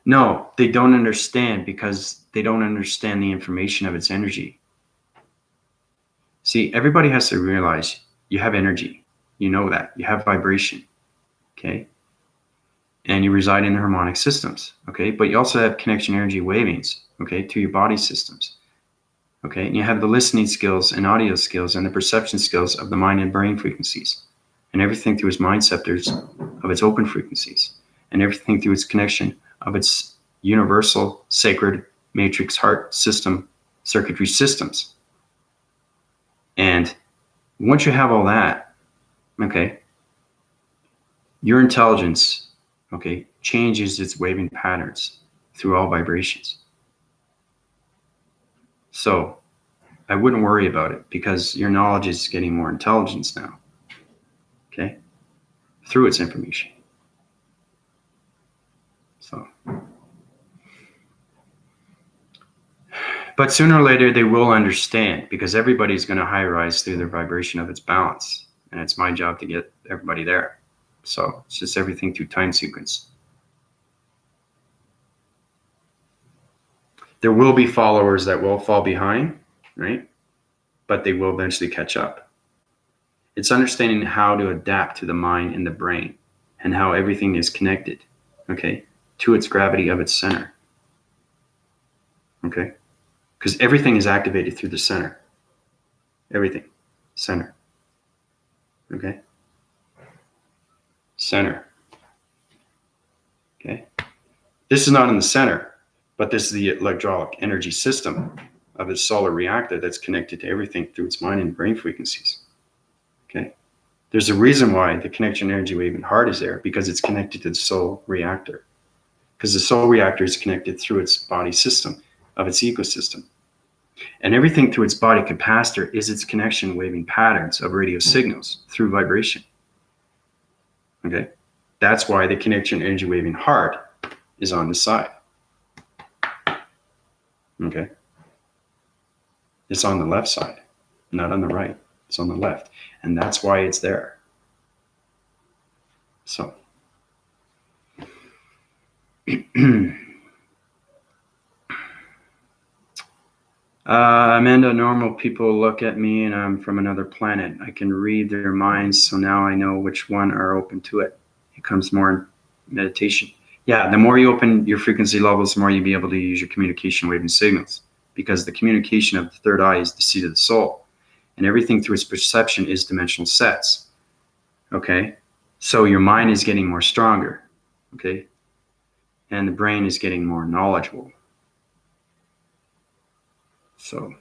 No, they don't understand because they don't understand the information of its energy. See, everybody has to realize you have energy. You know that. You have vibration. Okay? And you reside in the harmonic systems. Okay? But you also have connection energy wavings, okay, to your body systems. Okay? And you have the listening skills and audio skills and the perception skills of the mind and brain frequencies. And everything through its mind scepters of its open frequencies. And everything through its connection of its universal, sacred, matrix heart system, circuitry systems. And once you have all that, okay, your intelligence, okay, changes its waving patterns through all vibrations. So I wouldn't worry about it because your knowledge is getting more intelligence now, okay, through its information. So, but sooner or later they will understand because everybody's going to high rise through their vibration of its balance. And it's my job to get everybody there. So it's just everything through time sequence. There will be followers that will fall behind, right? But they will eventually catch up. It's understanding how to adapt to the mind and the brain and how everything is connected, okay, to its gravity of its center, okay? Because everything is activated through the center. Everything, center, okay? Center, okay? This is not in the center, but this is the electrolytic energy system of its solar reactor that's connected to everything through its mind and brain frequencies. Okay. There's a reason why the connection energy wave in heart is there, because it's connected to the soul reactor. Because the soul reactor is connected through its body system of its ecosystem. And everything through its body capacitor is its connection waving patterns of radio signals through vibration. Okay. That's why the connection energy waving heart is on the side. Okay. It's on the left side, not on the right. It's on the left. And that's why it's there. So. Amanda, normal people look at me and I'm from another planet. I can read their minds, so now I know which one are open to it. It comes more in meditation. Yeah, the more you open your frequency levels, the more you'll be able to use your communication wave and signals, because the communication of the third eye is the seat of the soul, and everything through its perception is dimensional sets. Okay, so your mind is getting more stronger. Okay, and the brain is getting more knowledgeable. So,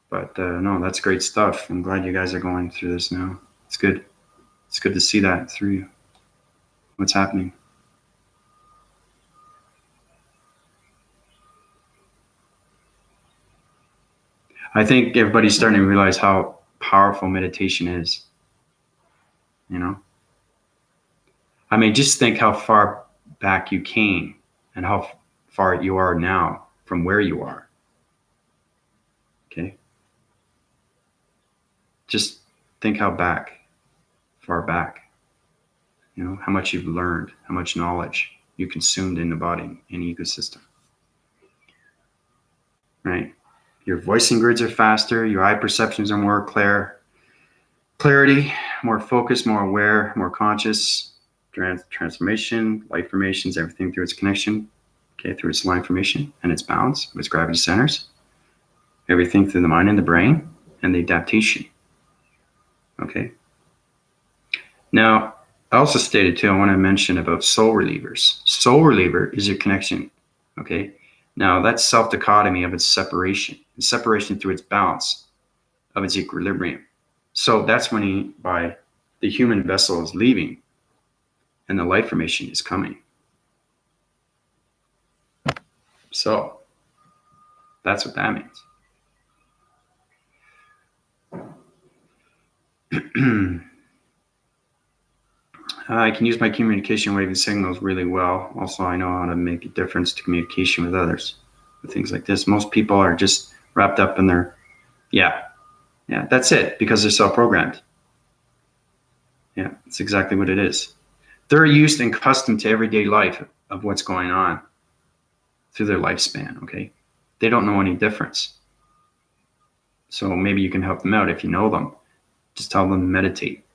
but no, that's great stuff. I'm glad you guys are going through this now. It's good. It's good to see that through you. What's happening? I think everybody's starting to realize how powerful meditation is. You know? I mean, just think how far back you came and how far you are now from where you are. Okay? Just think how far back, you know, how much you've learned, how much knowledge you consumed in the body and ecosystem. Right? Your voicing grids are faster, your eye perceptions are more clarity, more focused, more aware, more conscious, transformation, light formations, everything through its connection, okay, through its line formation and its balance, its gravity centers, everything through the mind and the brain and the adaptation. Okay. Now, I also stated too, I want to mention about soul relievers. Soul reliever is your connection. Okay. Now that's self-dichotomy of its separation, and separation through its balance of its equilibrium. So that's when by the human vessel is leaving and the light formation is coming. So that's what that means. I can use my communication wave and signals really well. Also, I know how to make a difference to communication with others, with things like this. Most people are just wrapped up in their, yeah, that's it, because they're self-programmed. Yeah, that's exactly what it is. They're used and accustomed to everyday life of what's going on through their lifespan, okay? They don't know any difference. So maybe you can help them out if you know them. Just tell them to meditate.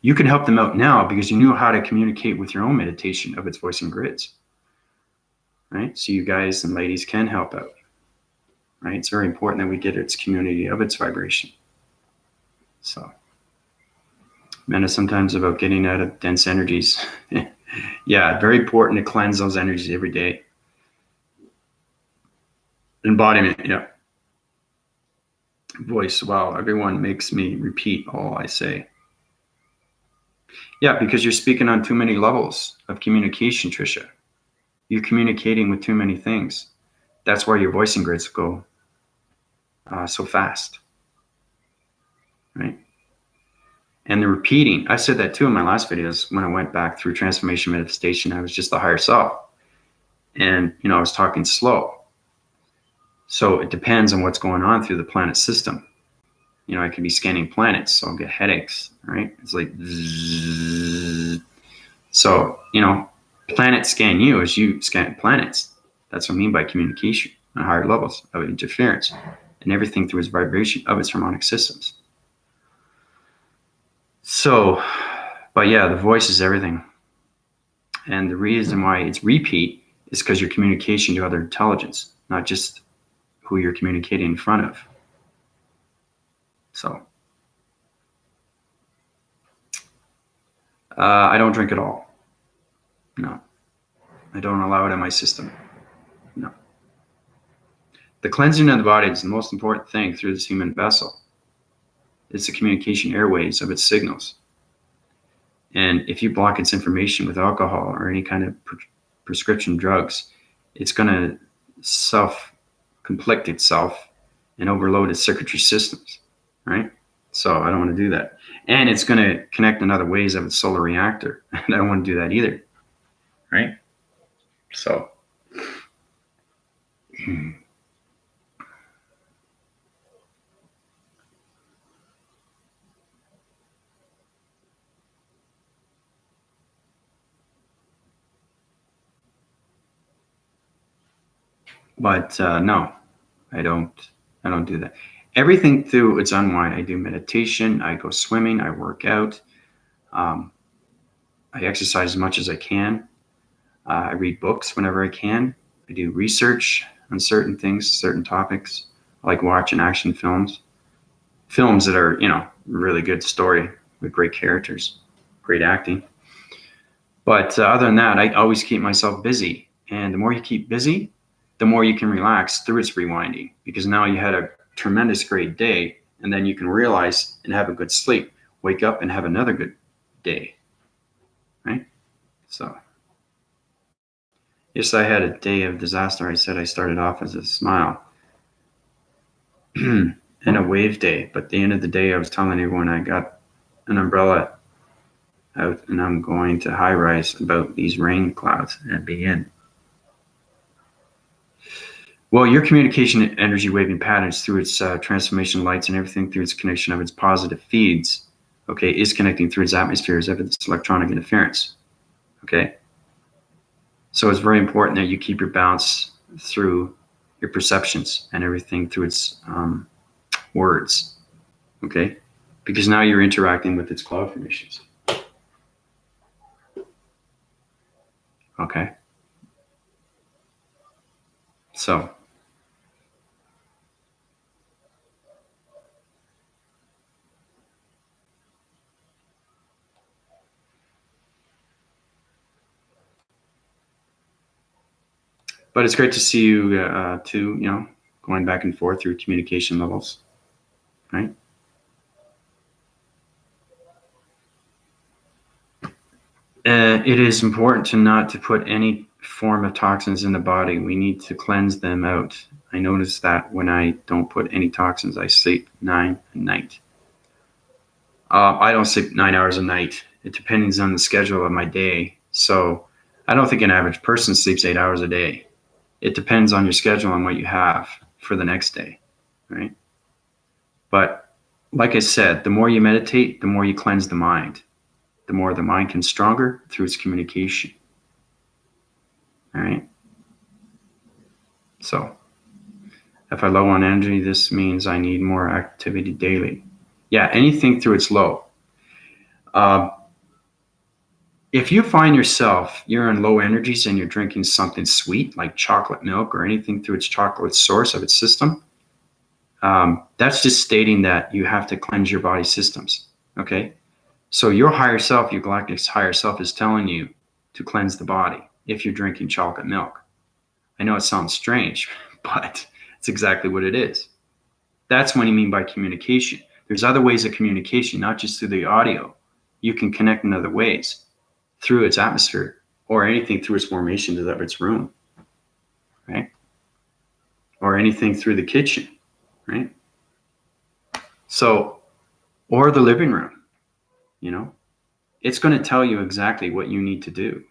You can help them out now because you knew how to communicate with your own meditation of its voice and grids, right? So you guys and ladies can help out, right? It's very important that we get its community of its vibration. So, man, it's sometimes about getting out of dense energies. Yeah, very important to cleanse those energies every day. Embodiment, yeah. Voice, wow, everyone makes me repeat all I say. Yeah, because you're speaking on too many levels of communication, Trisha. You're communicating with too many things. That's why your voicing grids go so fast, right? And the repeating, I said that too in my last videos when I went back through transformation manifestation. I was just the higher self. And, I was talking slow. So it depends on what's going on through the planet system. I could be scanning planets, so I'll get headaches, right? It's like, zzz. So, planets scan you as you scan planets. That's what I mean by communication on higher levels of interference and everything through its vibration of its harmonic systems. So, but yeah, the voice is everything. And the reason why it's repeat is because your communication to other intelligence, not just who you're communicating in front of. So, I don't drink at all. No. I don't allow it in my system. No. The cleansing of the body is the most important thing through this human vessel. It's the communication airways of its signals. And if you block its information with alcohol or any kind of prescription drugs, it's going to self-conflict itself and overload its circuitry systems, right? So I don't want to do that. And it's going to connect in other ways of its solar reactor. And I don't want to do that either, right? So, but no, I don't do that. Everything through its unwind. I do meditation. I go swimming. I work out. I exercise as much as I can. I read books whenever I can. I do research on certain things, certain topics. I like watching action films that are, really good story with great characters, great acting. But other than that, I always keep myself busy. And the more you keep busy, the more you can relax through its rewinding, because now you had a tremendous great day, and then you can realize and have a good sleep, wake up and have another good day, right? So, yes, I had a day of disaster. I said I started off as a smile and a wave day, but at the end of the day, I was telling everyone I got an umbrella out and I'm going to high rise about these rain clouds and be in. Well, your communication energy waving patterns through its transformation lights and everything through its connection of its positive feeds, okay, is connecting through its atmospheres of its electronic interference, okay? So it's very important that you keep your balance through your perceptions and everything through its words, okay? Because now you're interacting with its cloud formations. Okay? So, but it's great to see you too, going back and forth through communication levels, right? It is important to put any form of toxins in the body. We need to cleanse them out. I notice that when I don't put any toxins, I sleep 9 at night. I don't sleep 9 hours a night. It depends on the schedule of my day. So I don't think an average person sleeps 8 hours a day. It depends on your schedule and what you have for the next day, right? But like I said, the more you meditate, the more you cleanse the mind. The more the mind can stronger through its communication. All right. So if I'm low on energy, this means I need more activity daily. Yeah, anything through its low. If you find yourself, you're in low energies and you're drinking something sweet like chocolate milk or anything through its chocolate source of its system, that's just stating that you have to cleanse your body systems. Okay. So your higher self, your galactic higher self, is telling you to cleanse the body if you're drinking chocolate milk. I know it sounds strange, but it's exactly what it is. That's what you mean by communication. There's other ways of communication, not just through the audio. You can connect in other ways through its atmosphere or anything through its formations of its room, right? Or anything through the kitchen, right? So, or the living room, it's going to tell you exactly what you need to do.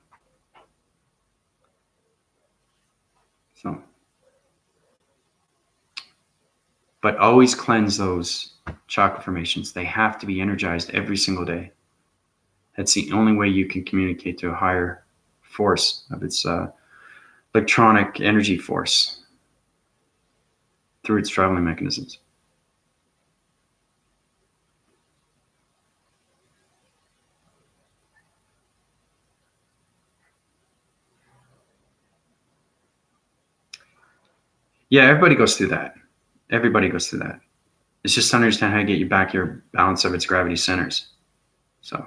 So, but always cleanse those chakra formations. They have to be energized every single day. That's the only way you can communicate to a higher force of its electronic energy force through its traveling mechanisms. Yeah, everybody goes through that. Everybody goes through that. It's just to understand how to get you back your balance of its gravity centers. So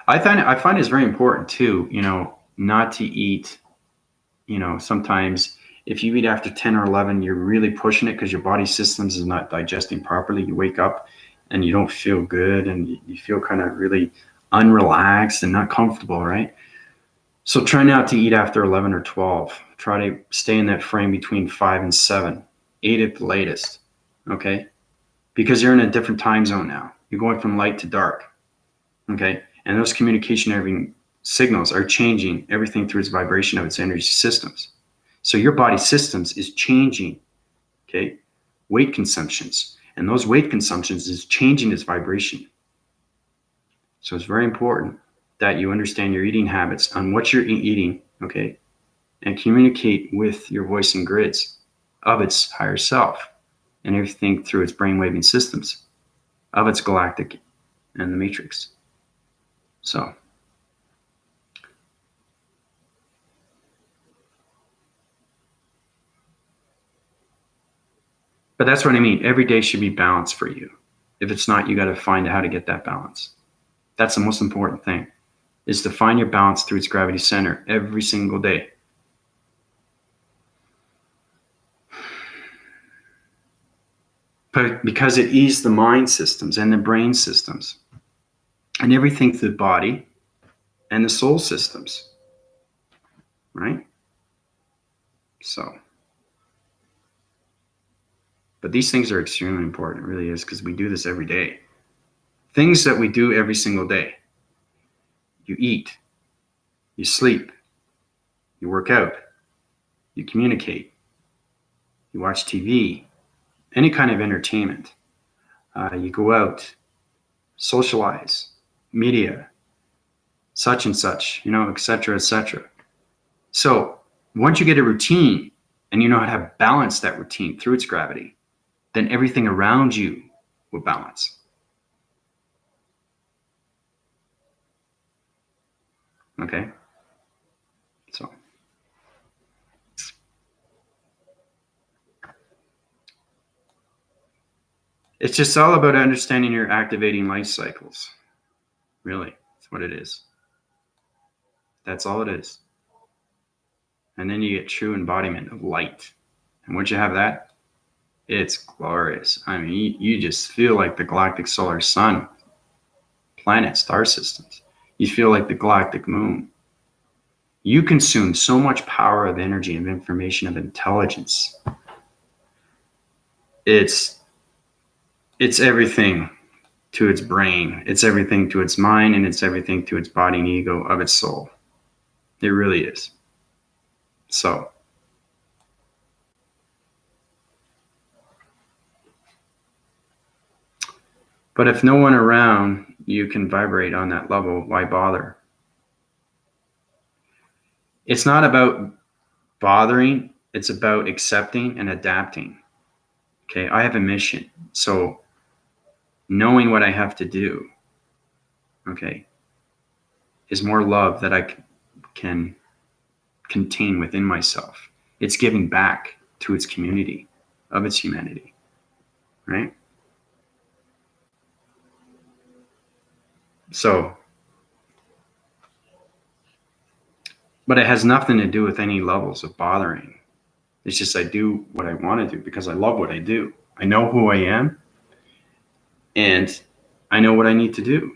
I find it's very important too, not to eat, sometimes if you eat after 10 or 11, you're really pushing it because your body systems is not digesting properly. You wake up and you don't feel good and you feel kind of really unrelaxed and not comfortable, right? So try not to eat after 11 or 12. Try to stay in that frame between 5 and 7, 8 at the latest, okay? Because you're in a different time zone now. You're going from light to dark, okay? And those communication signals are changing everything through its vibration of its energy systems. So your body systems is changing, okay? Weight consumptions. And those weight consumptions is changing its vibration. So it's very important that you understand your eating habits on what you're eating, okay? And communicate with your voice and grids of its higher self and everything through its brainwaving systems of its galactic and the matrix. So but that's what I mean. Every day should be balanced for you. If it's not, you got to find out how to get that balance. That's the most important thing, is to find your balance through its gravity center every single day. But because it eases the mind systems and the brain systems and everything through the body and the soul systems, right? So, but these things are extremely important. It really is, because we do this every day. Things that we do every single day. You eat, you sleep, you work out, you communicate, you watch TV, any kind of entertainment. You go out, socialize, media, such and such, et cetera, et cetera. So once you get a routine and you know how to balance that routine through its gravity, then everything around you will balance. Okay? So it's just all about understanding your activating life cycles. Really, that's what it is. That's all it is. And then you get true embodiment of light. And once you have that, it's glorious. I mean, you just feel like the galactic solar sun, planet, star systems. You feel like the galactic moon. You consume so much power of energy, of information, of intelligence. It's everything to its brain. It's everything to its mind, and it's everything to its body and ego of its soul. It really is. So, but if no one around you can vibrate on that level, why bother? It's not about bothering. It's about accepting and adapting. Okay, I have a mission. So knowing what I have to do, okay, is more love that I can contain within myself. It's giving back to its community of its humanity, right? So, but it has nothing to do with any levels of bothering. It's just I do what I want to do because I love what I do. I know who I am, and I know what I need to do.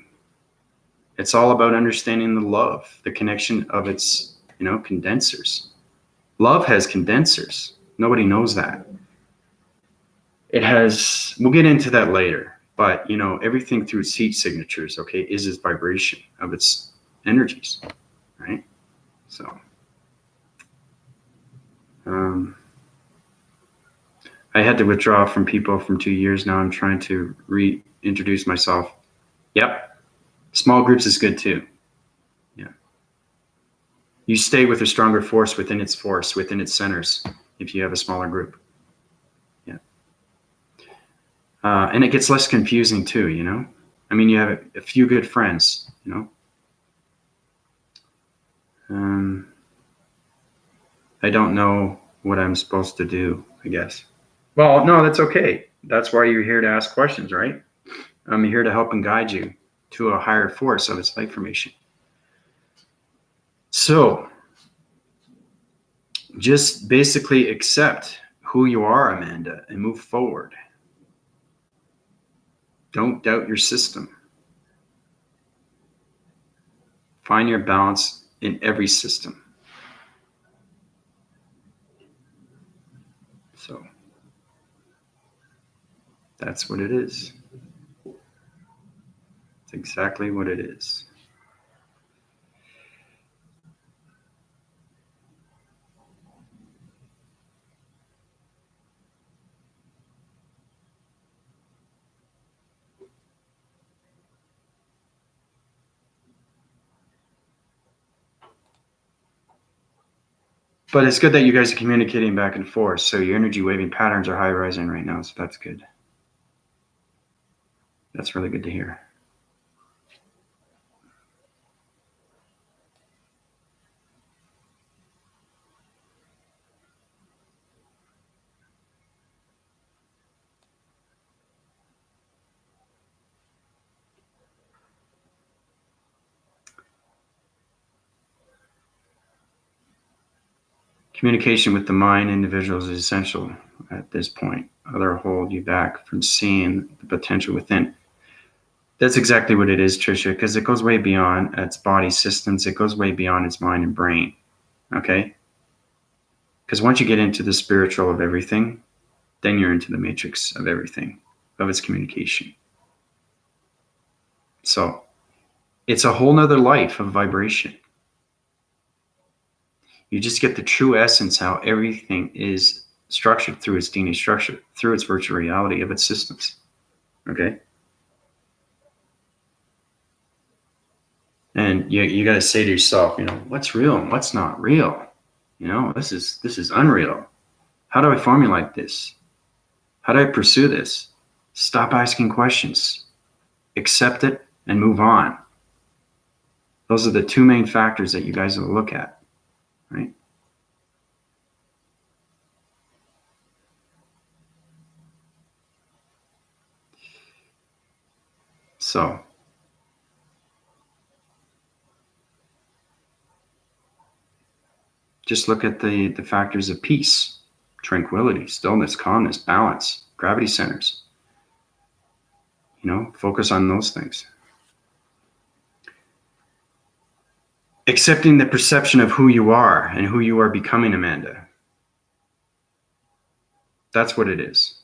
It's all about understanding the love, the connection of its, condensers. Love has condensers. Nobody knows that. It has, we'll get into that later, but everything through its heat signatures, okay, is its vibration of its energies, right? So, I had to withdraw from people from 2 years now. I'm trying to reintroduce myself. Yep. Small groups is good too. Yeah. You stay with a stronger force, within its centers, if you have a smaller group. Yeah. And it gets less confusing too, I mean, you have a few good friends, I don't know what I'm supposed to do, I guess. Well, no, that's okay. That's why you're here to ask questions, right? I'm here to help and guide you to a higher force of its light formation. So just basically accept who you are, Amanda, and move forward. Don't doubt your system. Find your balance in every system. So that's what it is. It's exactly what it is. But it's good that you guys are communicating back and forth. So your energy waving patterns are high rising right now. So that's good. That's really good to hear. Communication with the mind individuals is essential at this point. Other hold you back from seeing the potential within. That's exactly what it is, Tricia, because it goes way beyond its body systems. It goes way beyond its mind and brain. Okay? Because once you get into the spiritual of everything, then you're into the matrix of everything, of its communication. So it's a whole nother life of vibration. You just get the true essence, how everything is structured through its DNA structure, through its virtual reality of its systems. Okay? And you got to say to yourself, what's real and what's not real? This is unreal. How do I formulate this? How do I pursue this? Stop asking questions. Accept it and move on. Those are the two main factors that you guys will look at, right? So just look at the factors of peace, tranquility, stillness, calmness, balance, gravity centers. Focus on those things. Accepting the perception of who you are and who you are becoming, Amanda. That's what it is.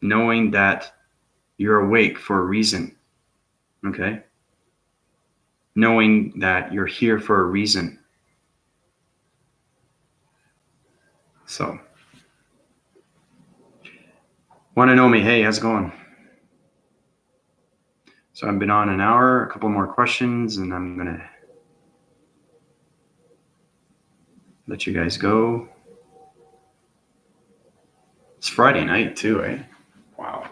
Knowing that you're awake for a reason, okay? Knowing that you're here for a reason. So, want to know me? Hey, how's it going? So I've been on an hour, a couple more questions, and I'm going to let you guys go. It's Friday night too, eh? Wow.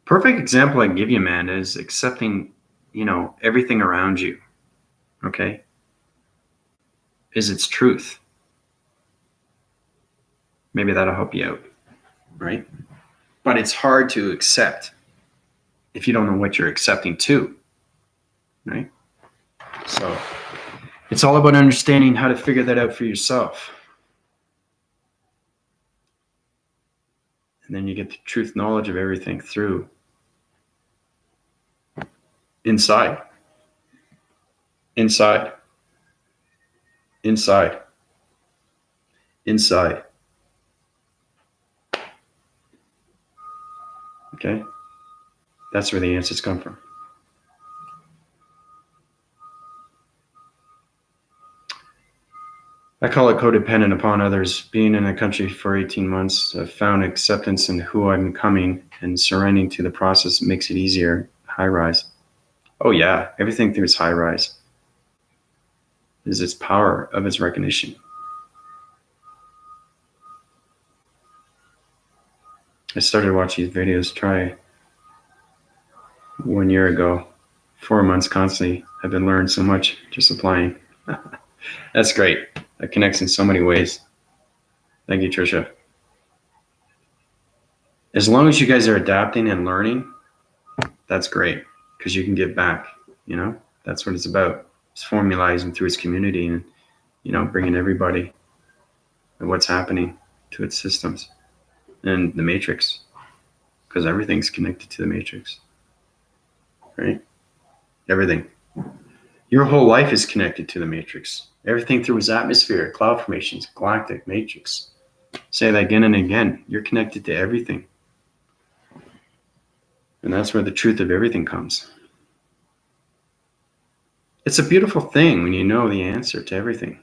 Perfect example I can give you, Amanda, is accepting, everything around you, okay, is its truth. Maybe that'll help you out, right? But it's hard to accept. if you don't know what you're accepting to, right? So it's all about understanding how to figure that out for yourself. And then you get the truth knowledge of everything through inside. Okay? That's where the answers come from. I call it codependent upon others. Being in a country for 18 months, I've found acceptance in who I'm becoming, and surrendering to the process makes it easier. High rise. Oh yeah, everything through its high rise is its power of its recognition. I started watching these videos, try 1 year ago, 4 months constantly. I've been learning so much just applying. That's great. That connects in so many ways. Thank you, Trisha. As long as you guys are adapting and learning, that's great, because you can give back. That's what it's about. It's formalizing through its community and, bringing everybody and what's happening to its systems and the matrix, because everything's connected to the matrix, right? Everything. Your whole life is connected to the matrix. Everything through its atmosphere, cloud formations, galactic matrix. Say that again and again. You're connected to everything. And that's where the truth of everything comes. It's a beautiful thing when you know the answer to everything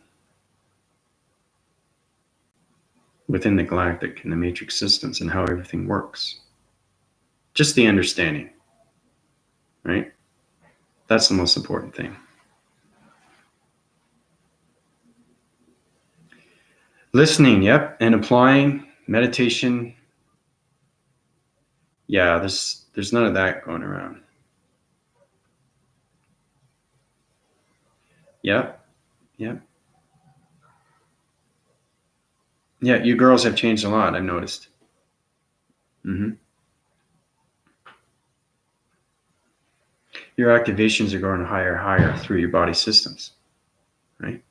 within the galactic and the matrix systems and how everything works. Just the understanding, right? That's the most important thing. Listening, yep, and applying, meditation. Yeah, there's none of that going around. Yep. Yeah, you girls have changed a lot, I've noticed. Your activations are going higher through your body systems, right?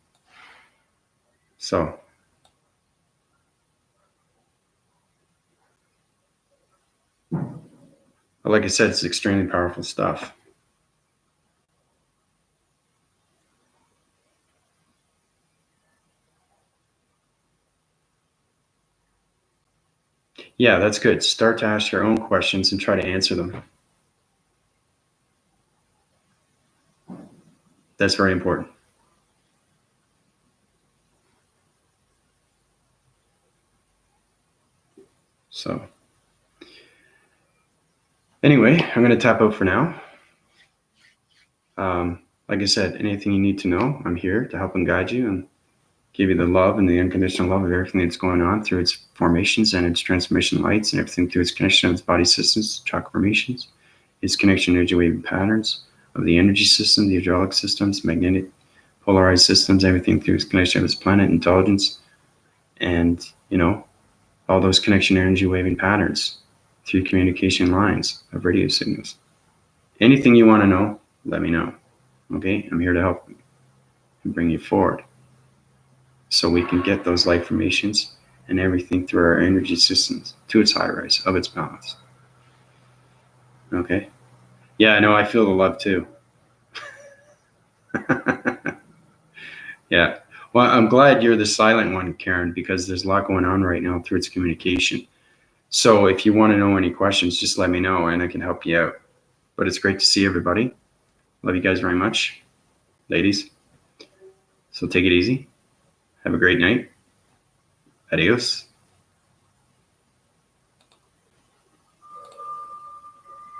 So, like I said, it's extremely powerful stuff. Yeah, that's good. Start to ask your own questions and try to answer them. That's very important. So, anyway, I'm going to tap out for now. Like I said, anything you need to know, I'm here to help and guide you and give you the love and the unconditional love of everything that's going on through its formations and its transformation lights and everything through its connection of its body systems, chakra formations, its connection energy wave patterns of the energy system, the hydraulic systems, magnetic polarized systems, everything through its connection of its planet intelligence, and all those connection energy waving patterns through communication lines of radio signals. Anything you want to know, let me know. Okay, I'm here to help and bring you forward so we can get those light formations and everything through our energy systems to its high rise of its balance. Okay. Yeah, I know. I feel the love too. Yeah. Well, I'm glad you're the silent one, Karen, because there's a lot going on right now through its communication. So if you want to know any questions, just let me know and I can help you out. But it's great to see everybody. Love you guys very much, ladies. So take it easy. Have a great night. Adios.